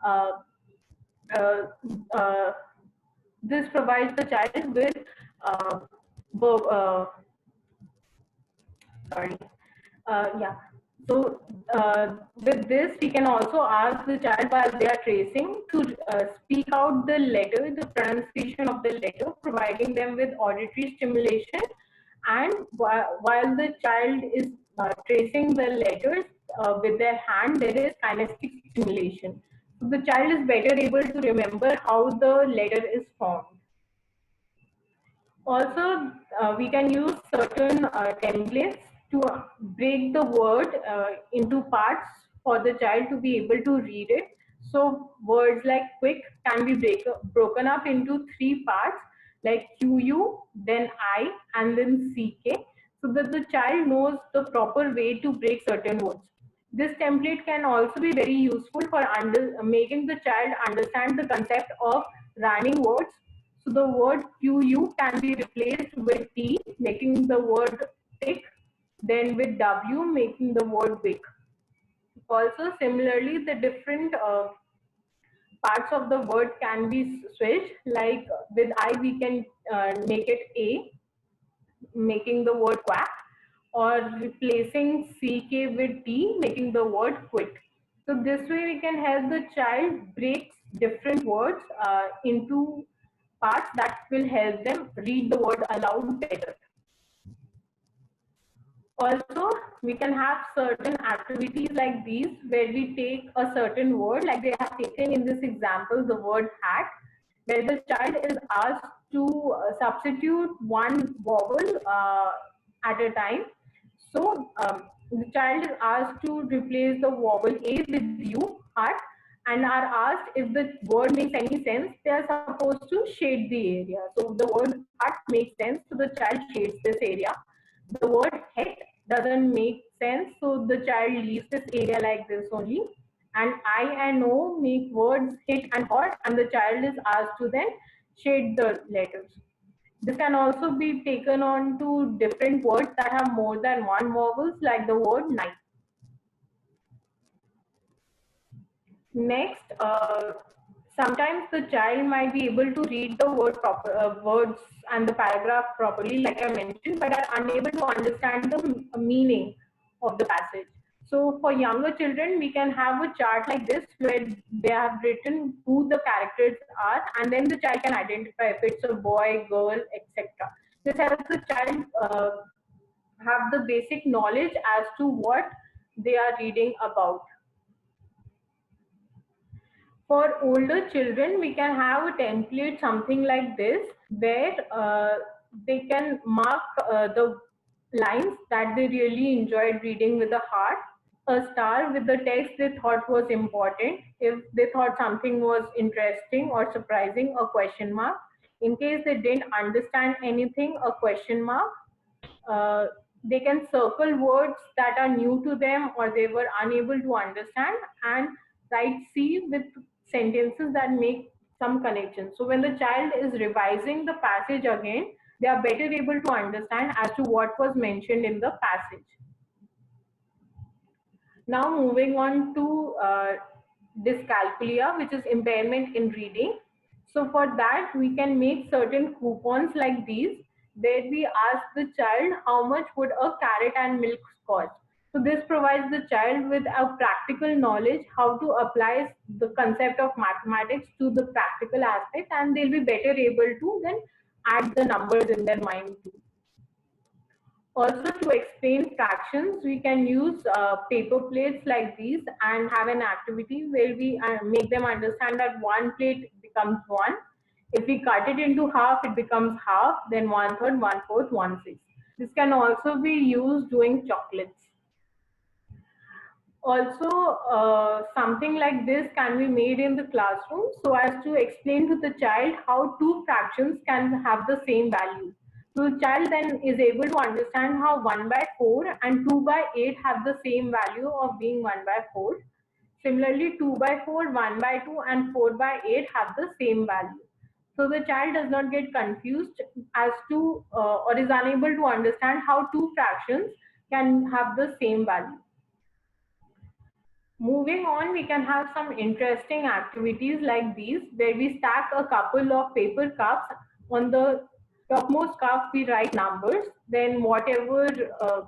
Uh, uh, uh, this provides the child with uh, verb, sorry. Yeah. So with this, we can also ask the child while they are tracing to speak out the letter, the pronunciation of the letter, providing them with auditory stimulation. And while the child is tracing the letters with their hand, there is kinesthetic stimulation. So the child is better able to remember how the letter is formed. Also, we can use certain templates to break the word into parts for the child to be able to read it. So words like quick can be broken up into three parts, like QU, then I, and then CK, so that the child knows the proper way to break certain words. This template can also be very useful for making the child understand the concept of rhyming words. So the word QU can be replaced with T, making the word thick, then with W, making the word big. Also, similarly, the different parts of the word can be switched. Like with I, we can make it A, making the word quack, or replacing CK with T, making the word quick. So this way we can help the child break different words into parts that will help them read the word aloud better. Also, we can have certain activities like these where we take a certain word, like they have taken in this example, the word hat, where the child is asked to substitute one vowel at a time. So the child is asked to replace the vowel A with U, heart, and are asked if the word makes any sense. They are supposed to shade the area. So the word heart makes sense, so the child shades this area. The word head doesn't make sense, so the child leaves this area like this only. And I and O make words hit and hot, and the child is asked to then shade the letters. This can also be taken on to different words that have more than one vowels, like the word night. Next, sometimes the child might be able to read the words and the paragraph properly, like I mentioned, but are unable to understand the meaning of the passage. So for younger children, we can have a chart like this where they have written who the characters are, and then the child can identify if it's a boy, girl, etc. This helps the child have the basic knowledge as to what they are reading about. For older children, we can have a template something like this, where they can mark the lines that they really enjoyed reading with a heart, a star with the text they thought was important. If they thought something was interesting or surprising, a question mark. In case they didn't understand anything, a question mark. uh, they can circle words that are new to them or they were unable to understand, and write C with sentences that make some connection. So when the child is revising the passage again, they are better able to understand as to what was mentioned in the passage. Now moving on to dyscalculia, which is impairment in reading. So for that, we can make certain coupons like these, where we ask the child how much would a carrot and milk cost. So this provides the child with a practical knowledge how to apply the concept of mathematics to the practical aspect, and they'll be better able to then add the numbers in their mind too. Also, to explain fractions, we can use paper plates like these and have an activity where we make them understand that one plate becomes one. If we cut it into half, it becomes half, then one third, one fourth, one sixth. This can also be used doing chocolates. Also, something like this can be made in the classroom so as to explain to the child how two fractions can have the same value. So the child then is able to understand how 1 by 4 and 2 by 8 have the same value of being 1 by 4. Similarly, 2 by 4, 1 by 2 and 4 by 8 have the same value. So the child does not get confused as to or is unable to understand how two fractions can have the same value. Moving on, we can have some interesting activities like these, where we stack a couple of paper cups. On the topmost cup, we write numbers. Then whatever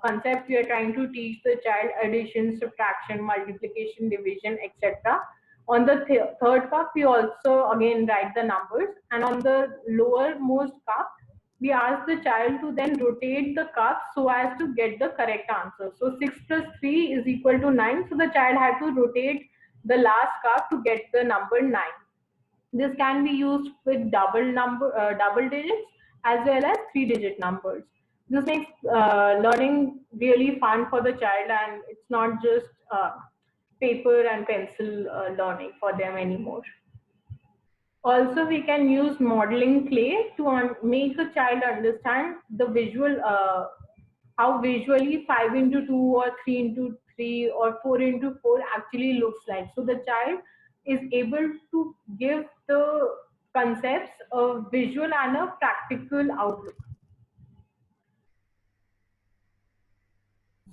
concept we are trying to teach the child, addition, subtraction, multiplication, division, etc. On the third cup, we also again write the numbers. And on the lowermost cup, we ask the child to then rotate the cup so as to get the correct answer. So 6 plus 3 is equal to 9. So the child had to rotate the last cup to get the number 9. This can be used with double digits as well as 3-digit numbers. This makes learning really fun for the child, and it's not just paper and pencil learning for them anymore. Also, we can use modeling clay to make a child understand the visual, how visually 5 into 2 or 3 into 3 or 4 into 4 actually looks like. So the child is able to give the concepts a visual and a practical outlook.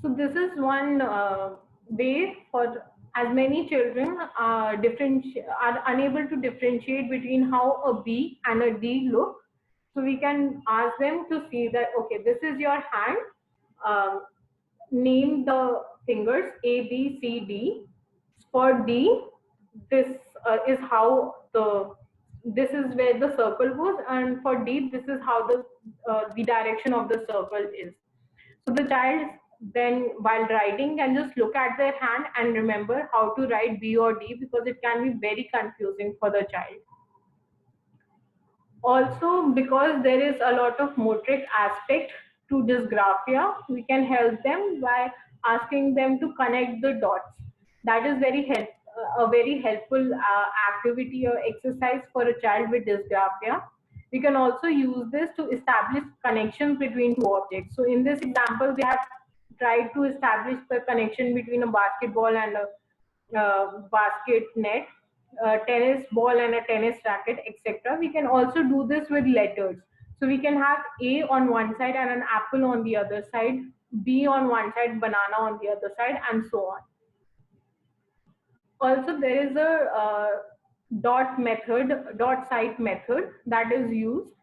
So this is one way for as many children are unable to differentiate between how a B and a D look. So we can ask them to see that, okay, this is your hand. Name the fingers A, B, C, D. For D, this is how this is where the circle goes, and for D, this is how the direction of the circle is. So the child then, while writing, can just look at their hand and remember how to write B or D, because it can be very confusing for the child. Also, because there is a lot of motoric aspect to dysgraphia, we can help them by asking them to connect the dots. That is a very helpful activity or exercise for a child with dysgraphia. We can also use this to establish connections between two objects. So in this example, we have tried to establish the connection between a basketball and a basket net, tennis ball and a tennis racket, etc. We can also do this with letters. So we can have A on one side and an apple on the other side, B on one side, banana on the other side, and so on. Also, there is a dot site method that is used.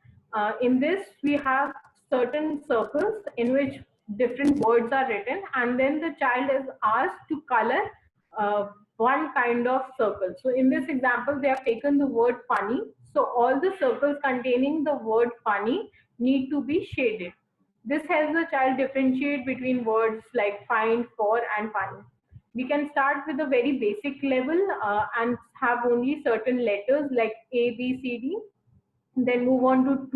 In this, we have certain circles in which different words are written, and then the child is asked to color one kind of circle. So in this example, they have taken the word funny. So all the circles containing the word funny need to be shaded. This helps the child differentiate between words like find, for, and funny. We can start with a very basic level and have only certain letters like A, B, C, D, then move on to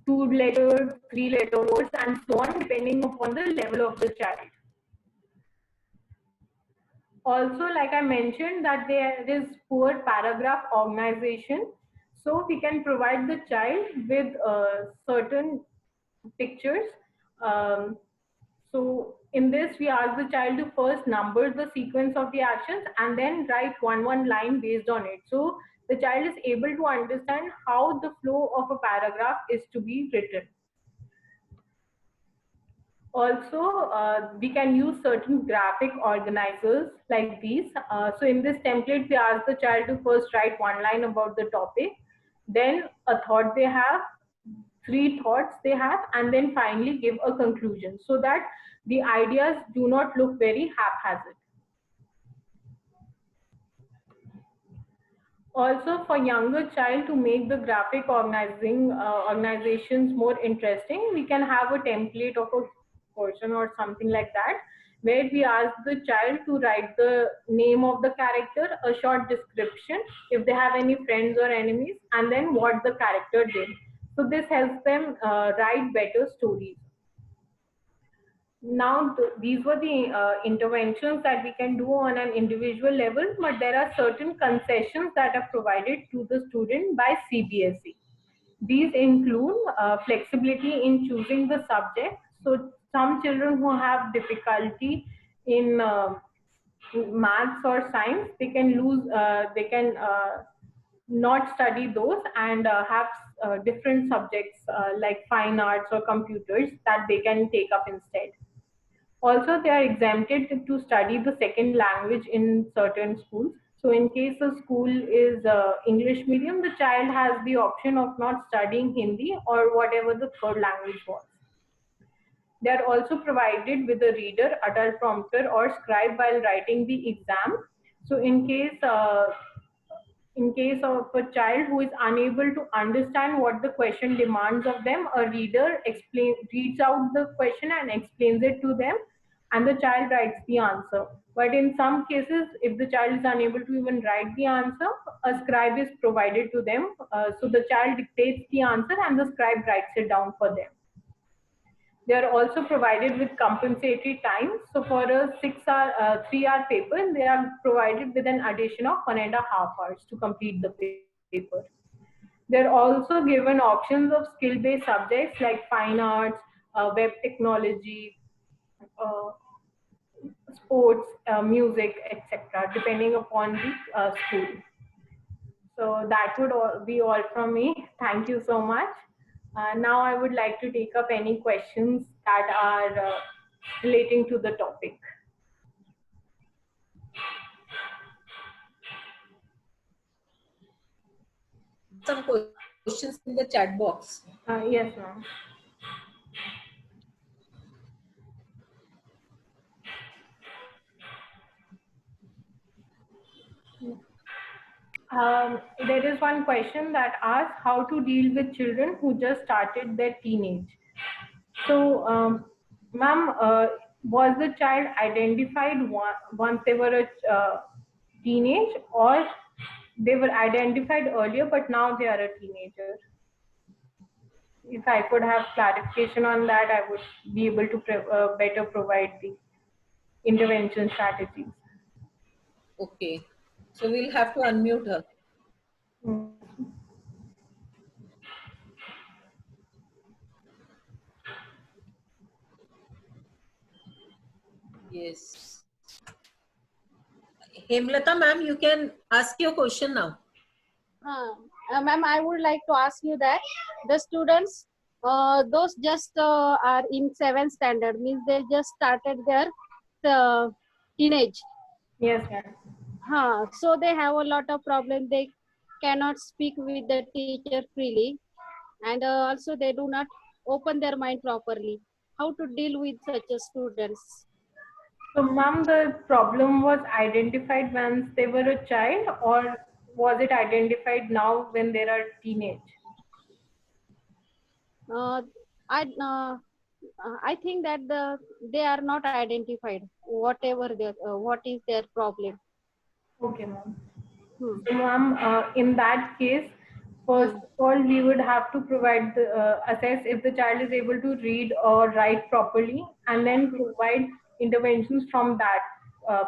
two letter, three letter words, and so on, depending upon the level of the child. Also, like I mentioned, that there is poor paragraph organization. So we can provide the child with certain pictures. So in this, we ask the child to first number the sequence of the actions and then write one line based on it. So the child is able to understand how the flow of a paragraph is to be written. Also, we can use certain graphic organizers like these. So in this template, we ask the child to first write one line about the topic, then a thought they have, three thoughts they have, and then finally give a conclusion so that the ideas do not look very haphazard. Also, for younger child, to make the graphic organizations more interesting, we can have a template of a person or something like that, where we ask the child to write the name of the character, a short description, if they have any friends or enemies, and then what the character did. So this helps them write better stories. Now, these were the interventions that we can do on an individual level, but there are certain concessions that are provided to the student by CBSE. These include flexibility in choosing the subject. So some children who have difficulty in maths or science, they can not study those and have different subjects like fine arts or computers that they can take up instead. Also, they are exempted to study the second language in certain schools. So in case the school is English medium, the child has the option of not studying Hindi or whatever the third language was. They are also provided with a reader, adult prompter, or scribe while writing the exam. So in case of a child who is unable to understand what the question demands of them, a reader reads out the question and explains it to them, and the child writes the answer. But in some cases, if the child is unable to even write the answer, a scribe is provided to them. So the child dictates the answer and the scribe writes it down for them. They are also provided with compensatory time. So for a 3-hour paper, they are provided with an addition of 1.5 hours to complete the paper. They're also given options of skill-based subjects like fine arts, web technology, sports, music, etc., depending upon the school. So that would be all from me. Thank you so much. Now I would like to take up any questions that are relating to the topic. Some questions in the chat box. Yes, ma'am. There is one question that asks how to deal with children who just started their teenage. So, ma'am, was the child identified once they were a teenage, or they were identified earlier but now they are a teenager? If I could have clarification on that, I would be able to better provide the intervention strategies. Okay, so we'll have to unmute her. Yes. Hemlata ma'am, you can ask your question now. Ma'am, I would like to ask you that The students, those just are in 7th standard, means they just started their teenage. Yes, ma'am. So they have a lot of problems. They cannot speak with the teacher freely, and also they do not open their mind properly. How to deal with such a students? So, ma'am, the problem was identified once they were a child, or was it identified now when they are teenage? Uh, I I think that they are not identified. Whatever their what is their problem? Okay, ma'am. Hmm. So, ma'am, in that case, first of all, we would have to provide the assess if the child is able to read or write properly, and then provide interventions from that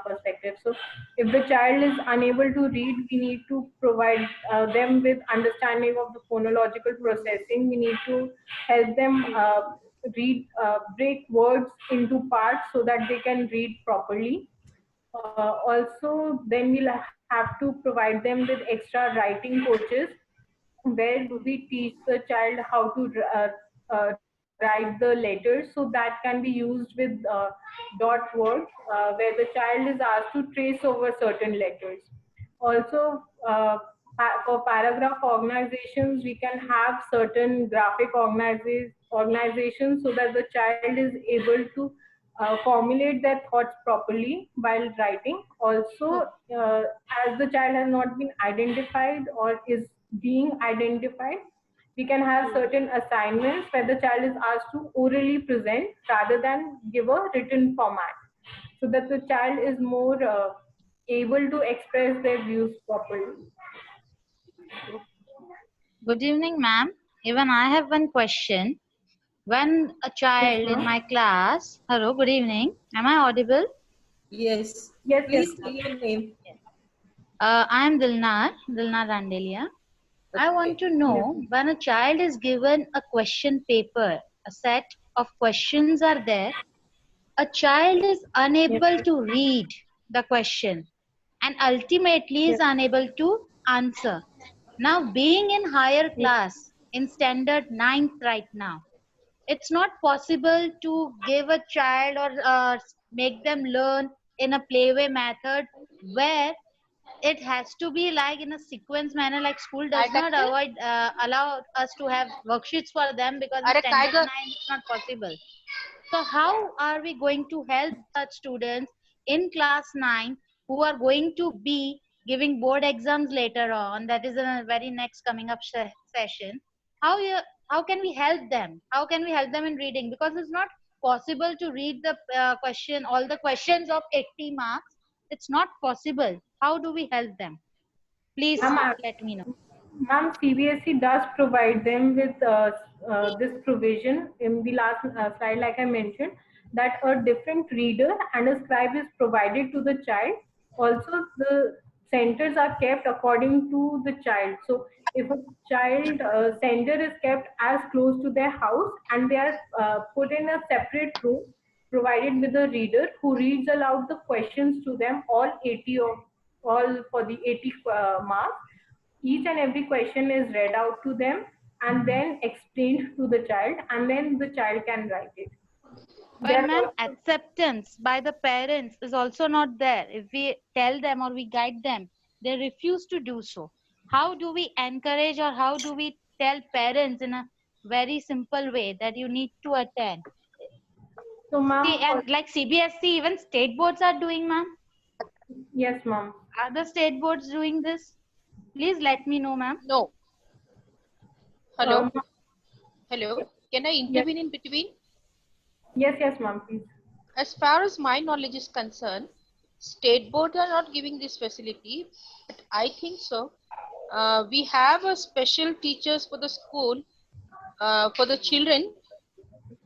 perspective. So, if the child is unable to read, we need to provide them with understanding of the phonological processing. We need to help them break words into parts so that they can read properly. Also, then we'll have to provide them with extra writing coaches where we teach the child how to write the letters, so that can be used with dot words where the child is asked to trace over certain letters. Also, for paragraph organizations, we can have certain graphic organizations so that the child is able to formulate their thoughts properly while writing. Also, as the child has not been identified or is being identified, we can have certain assignments where the child is asked to orally present rather than give a written format, so that the child is more able to express their views properly. Good evening, ma'am. Even I have one question. When a Yes, child in ma'am. my class, hello, good evening. Am I audible? Yes. Yes, yes, Please ma'am. say your name. I am Dilnar Randelia. I want Okay. to Yes, know when a child is given a question paper, a set of questions are there, a child is yes, unable yes, to read the question and ultimately is yes, unable to answer. Now, being in higher yes, class, in standard ninth right now, it's not possible to give a child or make them learn in a playway method where it has to be like in a sequence manner, like school does not Didactic? allow us to have worksheets for them because in अरे काय standard ग 9 it's not possible. So how are we going to help such students in class 9 who are going to be giving board exams later on, that is in a very next coming up session? how you how can we help them? How can we help them in reading? Because it's not possible to read the question, all the questions of 80 marks. It's not possible. How do we help them? Please ma'am. let me know. Ma'am, CBSE does provide them with this provision in the last slide, like I mentioned, that a different reader and a scribe is provided to the child. Also, the centers are kept according to the child. So, if a child center is kept as close to their house and they are put in a separate room, provided with a reader who reads aloud the questions to them, all 80 of all for the 80 marks. Each and every question is read out to them and then explained to the child, and then the child can write it. But There are ma'am, also, acceptance by the parents is also not there. If we tell them or we guide them, they refuse to do so. How do we encourage or how do we tell parents in a very simple way that you need to attend? so See, ma'am, and like CBSE, even state boards are doing, ma'am. yes, ma'am. Are the state boards doing this? Please let me know, ma'am. No. Hello? Ma'am, Hello? Can I yes, intervene in between? yes, ma'am, please. As far as my knowledge is concerned, state board are not giving this facility, but I think so. We have a special teachers for the school, for the children,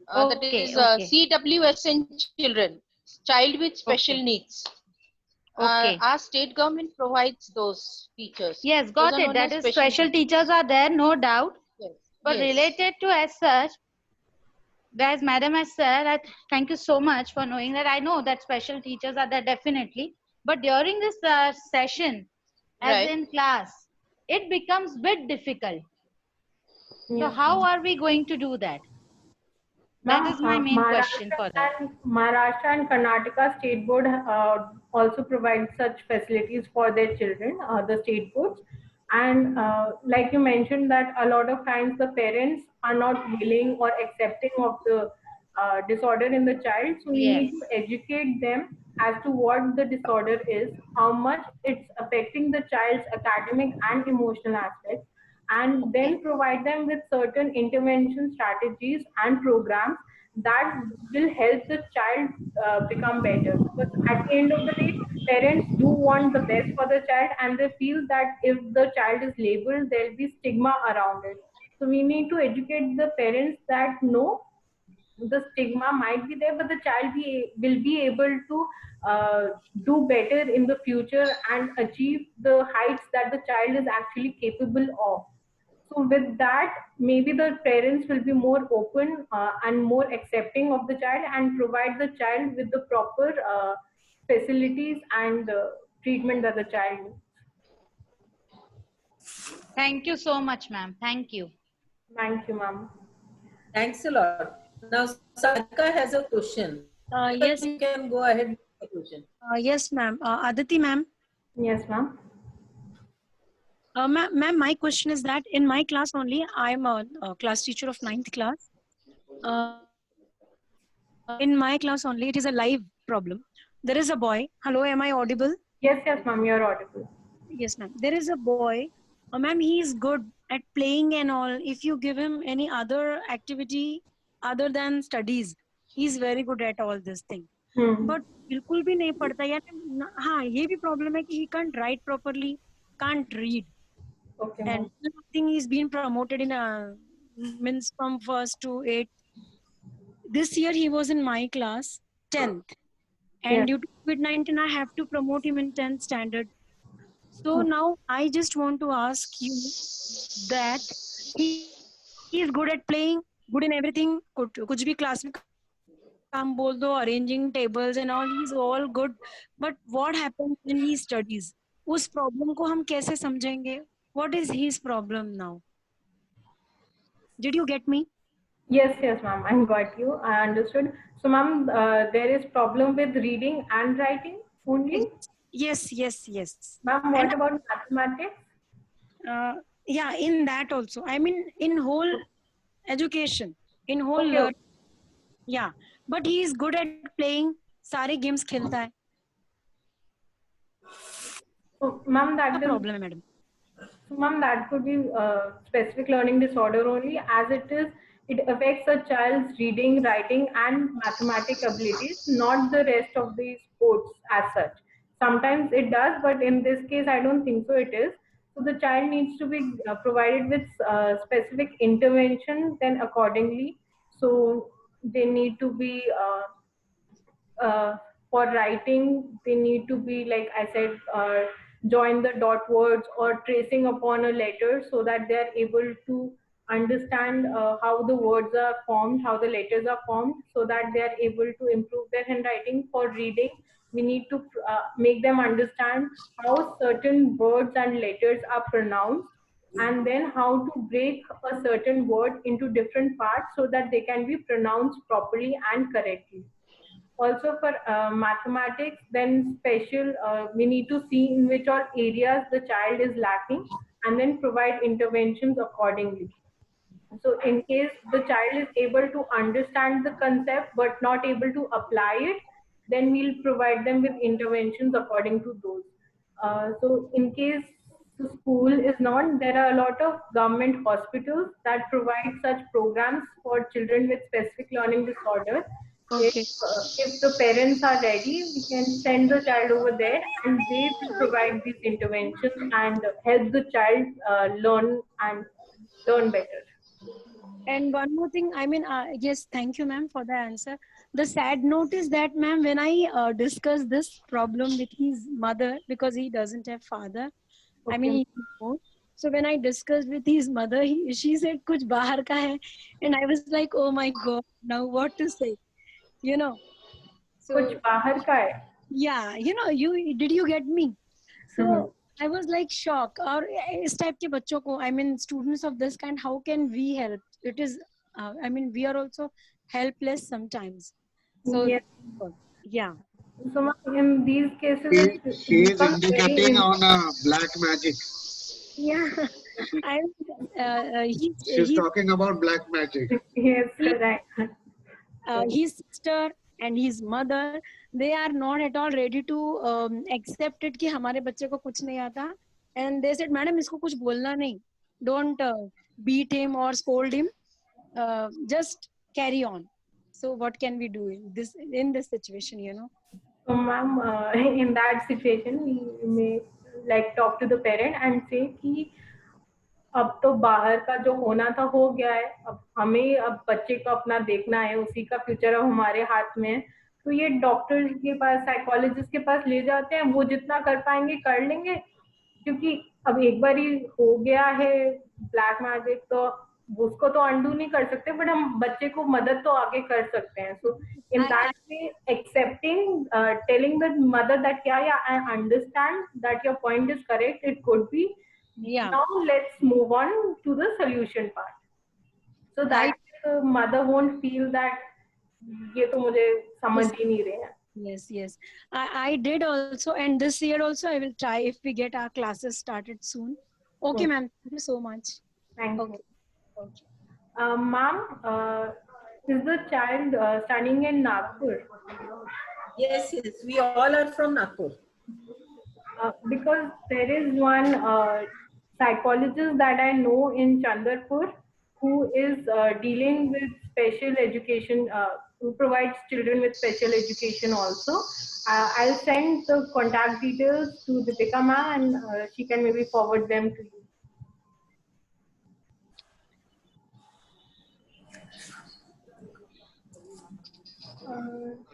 that Okay, is okay, CWSN children, child with special okay, needs. okay. Our state government provides those teachers. Yes, Those got are it. known That as is, special special teachers teachers. are there, no doubt. Yes. But Yes. related to as such, as madam has said, thank you so much for knowing that. I know that special teachers are there definitely, but during this session, as Right. in class, it becomes bit difficult. So Yeah. how are we going to do that? That Ma'am, is my main question for that. Maharashtra and Karnataka state board also provide such facilities for their children, the state boards. And like you mentioned that a lot of times the parents are not willing or accepting of the disorder in the child. So we need Yes. to educate them as to what the disorder is, how much it's affecting the child's academic and emotional aspects, and Okay. then provide them with certain intervention strategies and programs that will help the child become better. Because at the end of the day, parents do want the best for the child, and they feel that if the child is labeled, there'll be stigma around it. So we need to educate the parents that no, the stigma might be there, but the child will be able to do better in the future and achieve the heights that the child is actually capable of. So with that, maybe the parents will be more open and more accepting of the child and provide the child with the proper facilities and treatment that the child needs. Thank you so much, ma'am. Thank you. Thank you, ma'am. Thanks a lot. Now, Sadhika has a question. Yes, You can go ahead with the question. yes, ma'am. Aditi, ma'am. Yes, ma'am. Ma'am, my question is that in my class only, I'm a class teacher of 9th class. In my class only, it is a live problem. There is a boy. Hello, am I audible? Yes, yes, ma'am, you're audible. Yes, ma'am. There is a boy. Ma'am, he is good at playing and all. If you give him any other activity other than studies, he is very good at all this thing. Hmm. But बिल्कुल भी नहीं पढ़ता यानी हाँ ये भी problem है कि he can't write properly, can't read. Okay, And ma'am. I think he's been promoted in a means from 1st to 8th. This year he was in my class, 10th. And Yes. due to COVID-19, I have to promote him in 10th standard. So now I just want to ask you that he is good at playing, good in everything. कुछ भी class में काम बोल दो, arranging tables and all, he's all good. But what happens when he studies? उस problem को हम कैसे समझेंगे? What is his problem now? Did you get me? Yes, yes, ma'am. I got you. I understood. So, ma'am, there is problem with reading and writing only. Yes, yes, yes. Ma'am, what about mathematics? Yeah, in that also. I mean, in whole education, in whole Okay, learn. Yeah, but he is good at playing. सारे games खेलता है. So, ma'am, क्या problem है, madam? So, ma'am, that could be specific learning disorder only, as it affects a child's reading, writing, and mathematic abilities, not the rest of the sports as such. Sometimes it does, but in this case, I don't think so. It is. So the child needs to be provided with specific intervention, then accordingly. So they need to be for writing, they need to be, like I said, join the dot words or tracing upon a letter so that they are able to understand how the words are formed, how the letters are formed, so that they are able to improve their handwriting. For reading, we need to make them understand how certain words and letters are pronounced, and then how to break a certain word into different parts so that they can be pronounced properly and correctly. Also for mathematics, then special, we need to see in which all areas the child is lacking and then provide interventions accordingly. So in case the child is able to understand the concept but not able to apply it, then we'll provide them with interventions according to those. So in case the school is not, there are a lot of government hospitals that provide such programs for children with specific learning disorder. Okay. If the parents are ready, we can send the child over there and they will provide these interventions and help the child learn better. And one more thing, I mean, yes, thank you, ma'am, for the answer. The sad note is that, ma'am, when I discuss this problem with his mother, because he doesn't have father, I mean, Okay. he knows. So when I discussed with his mother, she said, "Kuch bahar ka hai," and I was like, "Oh my God, now what to say?" You know. So कुछ बाहर का है. yeah, you know, did you get me? So Mhm. I was like shocked. और इस type के बच्चों को, I mean, students of this kind, how can we help? It is, I mean, we are also helpless sometimes. So, Yes. yeah. So ma'am, in these cases, She, it she is becomes very indicating on black magic. Yeah. I, She's talking about black magic. yes, right. his sister and his mother, they are not at all ready to accept it कि हमारे बच्चे को कुछ नहीं आता, and they said, madam इसको कुछ बोलना नहीं, don't beat him or scold him, just carry on. So what can we do in this situation, you know? So ma'am, in that situation, we may like talk to the parent and say कि अब तो बाहर का जो होना था हो गया है, अब हमें अब बच्चे को अपना देखना है, उसी का फ्यूचर अब हमारे हाथ में है। तो ये डॉक्टर के पास, साइकोलॉजिस्ट के पास ले जाते हैं, वो जितना कर पाएंगे कर लेंगे, क्योंकि अब एक बार ही हो गया है ब्लैक मैजिक, तो उसको तो अंडू नहीं कर सकते, बट हम बच्चे को मदद तो आगे कर सकते हैं। So in that way accepting, telling the mother that क्या, yeah I understand that your point is correct, it could be, Yeah. now let's move on to the solution part, so that the mother won't feel that ये तो मुझे समझ ही नहीं रहे हैं. Yes, yes. I did also, and this year also I will try if we get our classes started soon. Okay, ma'am. Thank you so much. Thank you. Okay. Ma'am, is the child studying in Nagpur? Yes, yes. We all are from Nagpur. Because there is one psychologist that I know in Chandrapur who is dealing with special education, who provides children with special education also. I'll send the contact details to Deepika ma'am, and she can maybe forward them to you.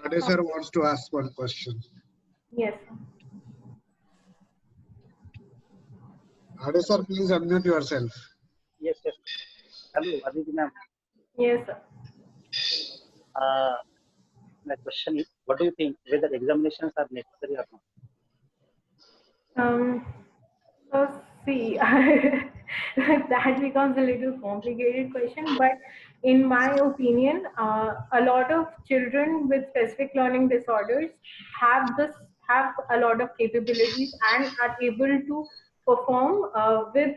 Ade sir wants to ask one question. Yes. Ade sir, please unmute yourself. Yes, yes. Hello, Aditi ma'am. Yes, sir. My question is, what do you think, whether examinations are necessary or not? So see, that becomes a little complicated question, but in my opinion, a lot of children with specific learning disorders have a lot of capabilities and are able to perform with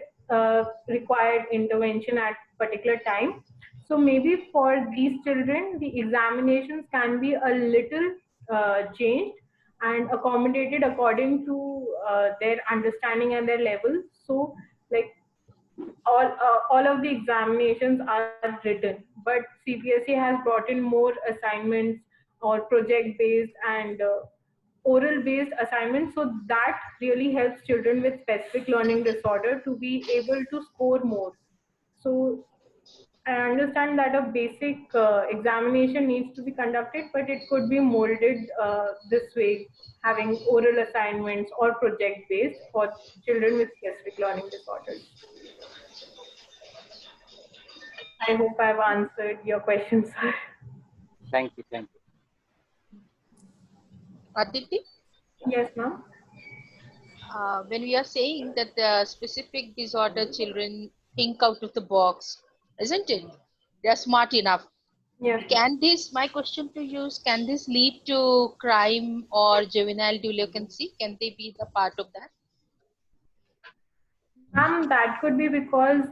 required intervention at particular time. So maybe for these children, the examinations can be a little changed and accommodated according to their understanding and their level. So like all of the examinations are written, but CBSE has brought in more assignments or project based and oral based assignments, so that really helps children with specific learning disorder to be able to score more. So I understand that a basic examination needs to be conducted, but it could be molded this way, having oral assignments or project based for children with specific learning disorders. I hope I've answered your questions, sir. Thank you, thank you. Aditi? Yes, ma'am. When we are saying that the specific disorder children think out of the box, isn't it? They're smart enough. Yes. Can this, my question to you is, can this lead to crime or juvenile delinquency? Can they be the part of that? That could be because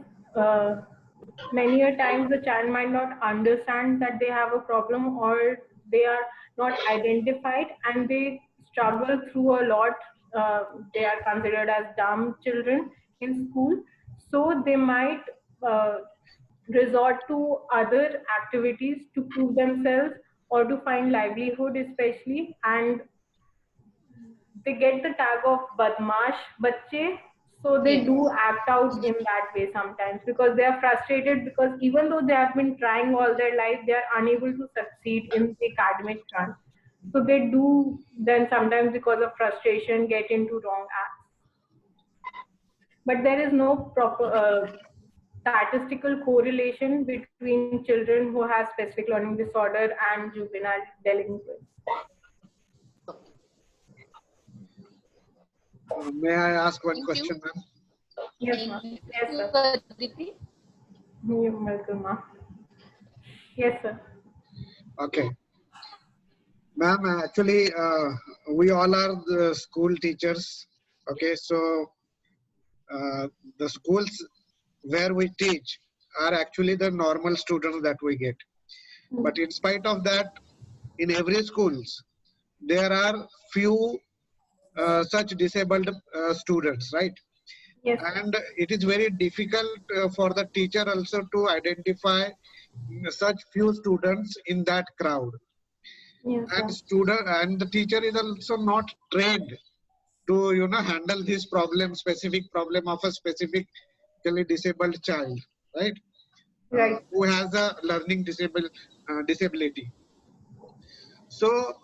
many a times the child might not understand that they have a problem, or they are not identified and they struggle through a lot. They are considered as dumb children in school, so they might resort to other activities to prove themselves or to find livelihood, especially, and they get the tag of badmash bacche, so they do act out in that way sometimes because they are frustrated, because even though they have been trying all their life, they are unable to succeed in the academic front. So they do then sometimes, because of frustration, get into wrong acts. But there is no proper statistical correlation between children who have specific learning disorder and juvenile delinquents. May I ask one Thank question, ma'am? Yes, ma'am. Yes, you, sir. Aditi. You're welcome, ma'am. Yes, sir. Okay. Ma'am, actually, we all are the school teachers. Okay, so the schools where we teach are actually the normal students that we get. But in spite of that, in every schools, there are few such disabled students, right? Yes, And it is very difficult for the teacher also to identify such few students in that crowd. yes, And the teacher is also not trained to handle this problem, specific problem of a specifically disabled child, right? right. Who has a learning disability. So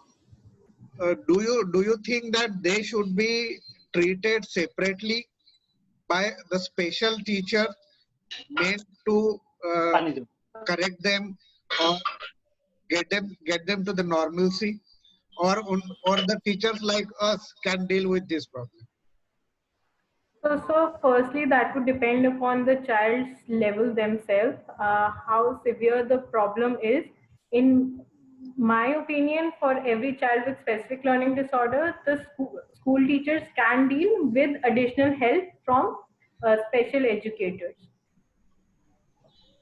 do you think that they should be treated separately by the special teacher meant to correct them or get them to the normalcy, or the teachers like us can deal with this problem? So firstly, that would depend upon the child's level themselves, how severe the problem is. In my opinion, for every child with specific learning disorder, the school teachers can deal with additional help from special educators.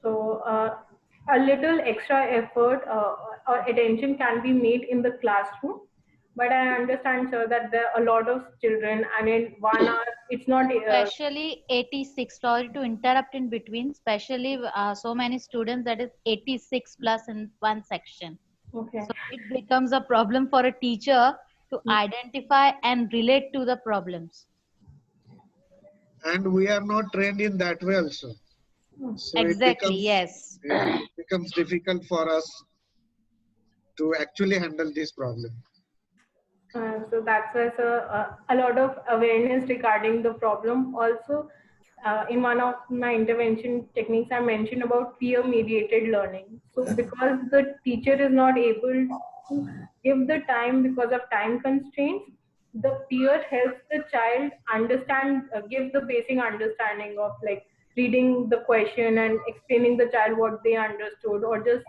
So a little extra effort or attention can be made in the classroom. But I understand, sir, that there are a lot of children, and in 1 hour, it's not. Especially 86, sorry to interrupt in between, especially so many students, that is 86 plus in one section. Okay. So it becomes a problem for a teacher to identify and relate to the problems. And we are not trained in that way also. So Exactly, yes. it becomes difficult for us to actually handle this problem. So that's why, sir, a lot of awareness regarding the problem. Also, in one of my intervention techniques, I mentioned about peer-mediated learning. So because the teacher is not able to give the time because of time constraints, the peer helps the child understand, give the basic understanding of like reading the question and explaining the child what they understood, or just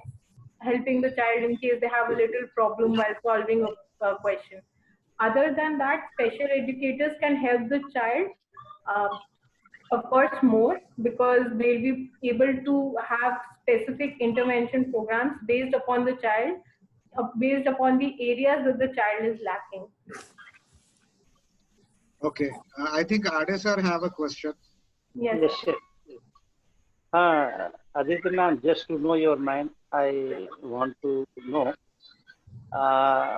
helping the child in case they have a little problem while solving a question. Other than that, special educators can help the child, of course, more, because they'll be able to have specific intervention programs based upon the child, based upon the areas that the child is lacking. Okay, I think Ade sir have a question. Yes. Yes, sir. Aditi ma'am, just to know your mind, I want to know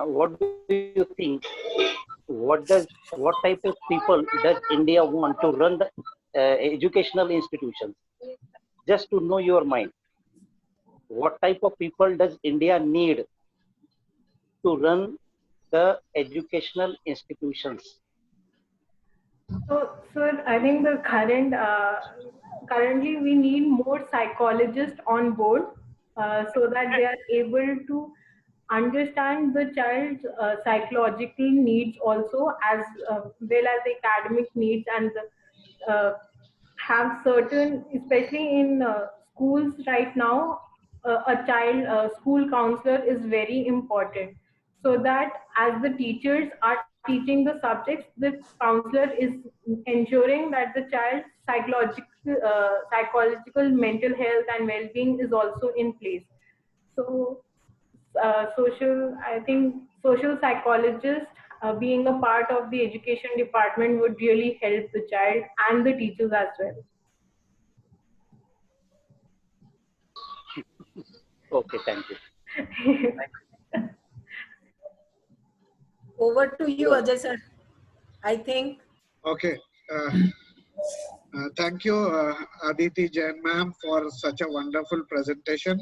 what do you think? What type of people does India want to run the educational institutions? Just to know your mind, what type of people does India need to run the educational institutions? So, sir, I think the currently we need more psychologists on board, so that they are able to understand the child's psychological needs also, as well as the academic needs, and have certain, especially in schools right now, a child school counselor is very important, so that as the teachers are teaching the subjects, the counselor is ensuring that the child's psychological mental health and well-being is also in place. So I think social psychologists being a part of the education department would really help the child and the teachers as well. Okay, thank you. Over to you, Ajay sir. I think. Okay. Thank you, Aditi Jain ma'am, for such a wonderful presentation.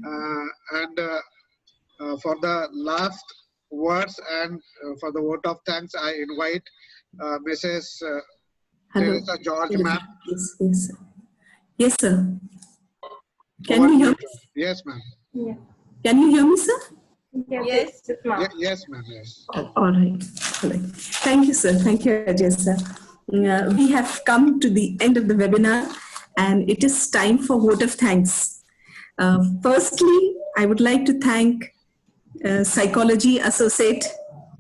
And for the last words and for the vote of thanks, I invite Mrs. Teresa George ma'am. Yes, yes, sir. Yes, sir. Can you hear me? Yes, ma'am. Yeah. Can you hear me, sir? Yes, yes, ma'am. Yes, ma'am. Yes. All right. All right. Thank you, sir. Thank you, Ajay, sir. We have come to the end of the webinar, and it is time for vote of thanks. Firstly, I would like to thank Psychology Associate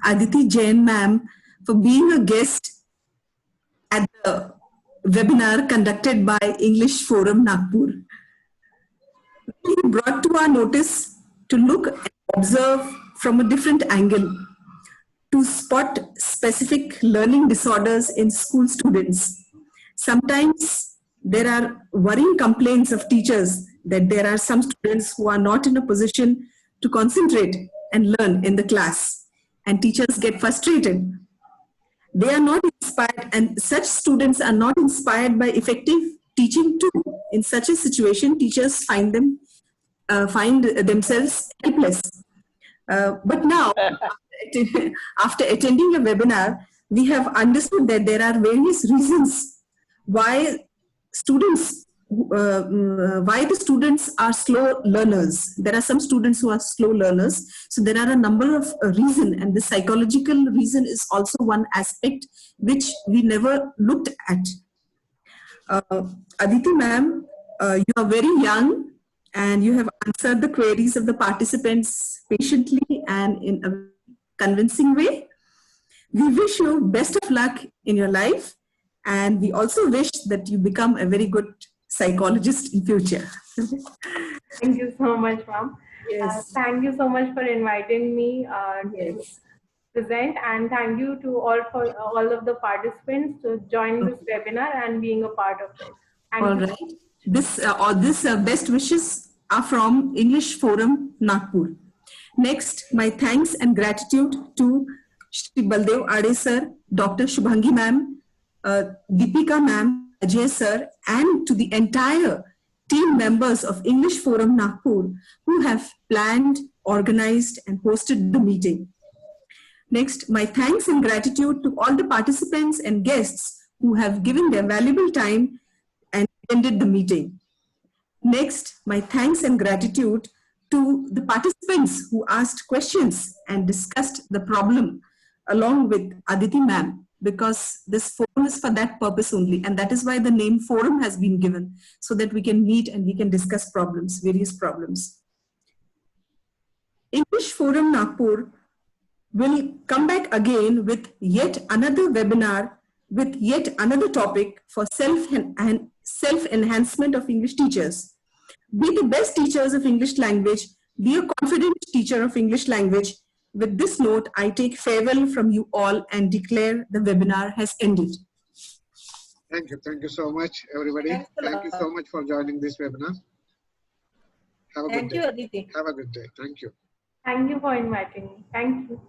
Aditi Jain ma'am for being a guest at the webinar conducted by English Forum Nagpur. He brought to our notice to look and observe from a different angle to spot specific learning disorders in school students. Sometimes there are worrying complaints of teachers that there are some students who are not in a position to concentrate and learn in the class, and teachers get frustrated. They are not inspired, and such students are not inspired by effective teaching too. In such a situation, teachers find themselves helpless. But now, after attending a webinar, we have understood that there are various reasons why the students are slow learners. There are some students who are slow learners. So there are a number of reasons, and the psychological reason is also one aspect which we never looked at. Aditi ma'am, you are very young and you have answered the queries of the participants patiently and in a convincing way. We wish you best of luck in your life, and we also wish that you become a very good psychologist in future. Thank you so much, ma'am. Yes. Thank you so much for inviting me to present, and thank you to all of the participants to join this webinar and being a part of it. All right. This best wishes are from English Forum Nagpur. Next, my thanks and gratitude to Shri Baldev Ade sir, Dr. Shubhangi ma'am, Deepika ma'am, Ajay sir, and to the entire team members of English Forum Nagpur who have planned, organized, and hosted the meeting. Next, my thanks and gratitude to all the participants and guests who have given their valuable time and attended the meeting. Next, my thanks and gratitude to the participants who asked questions and discussed the problem along with Aditi ma'am, because this forum is for that purpose only, and that is why the name forum has been given, so that we can meet and we can discuss problems, various problems. English Forum Nagpur will come back again with yet another webinar with yet another topic for self-enhancement of English teachers. Be the best teachers of English language. Be a confident teacher of English language. With this note, I take farewell from you all and declare the webinar has ended. Thank you. Thank you so much, everybody. Thank you so much for joining this webinar. Have a good day. Thank you, Aditi. Have a good day. Thank you. Thank you for inviting me. Thank you.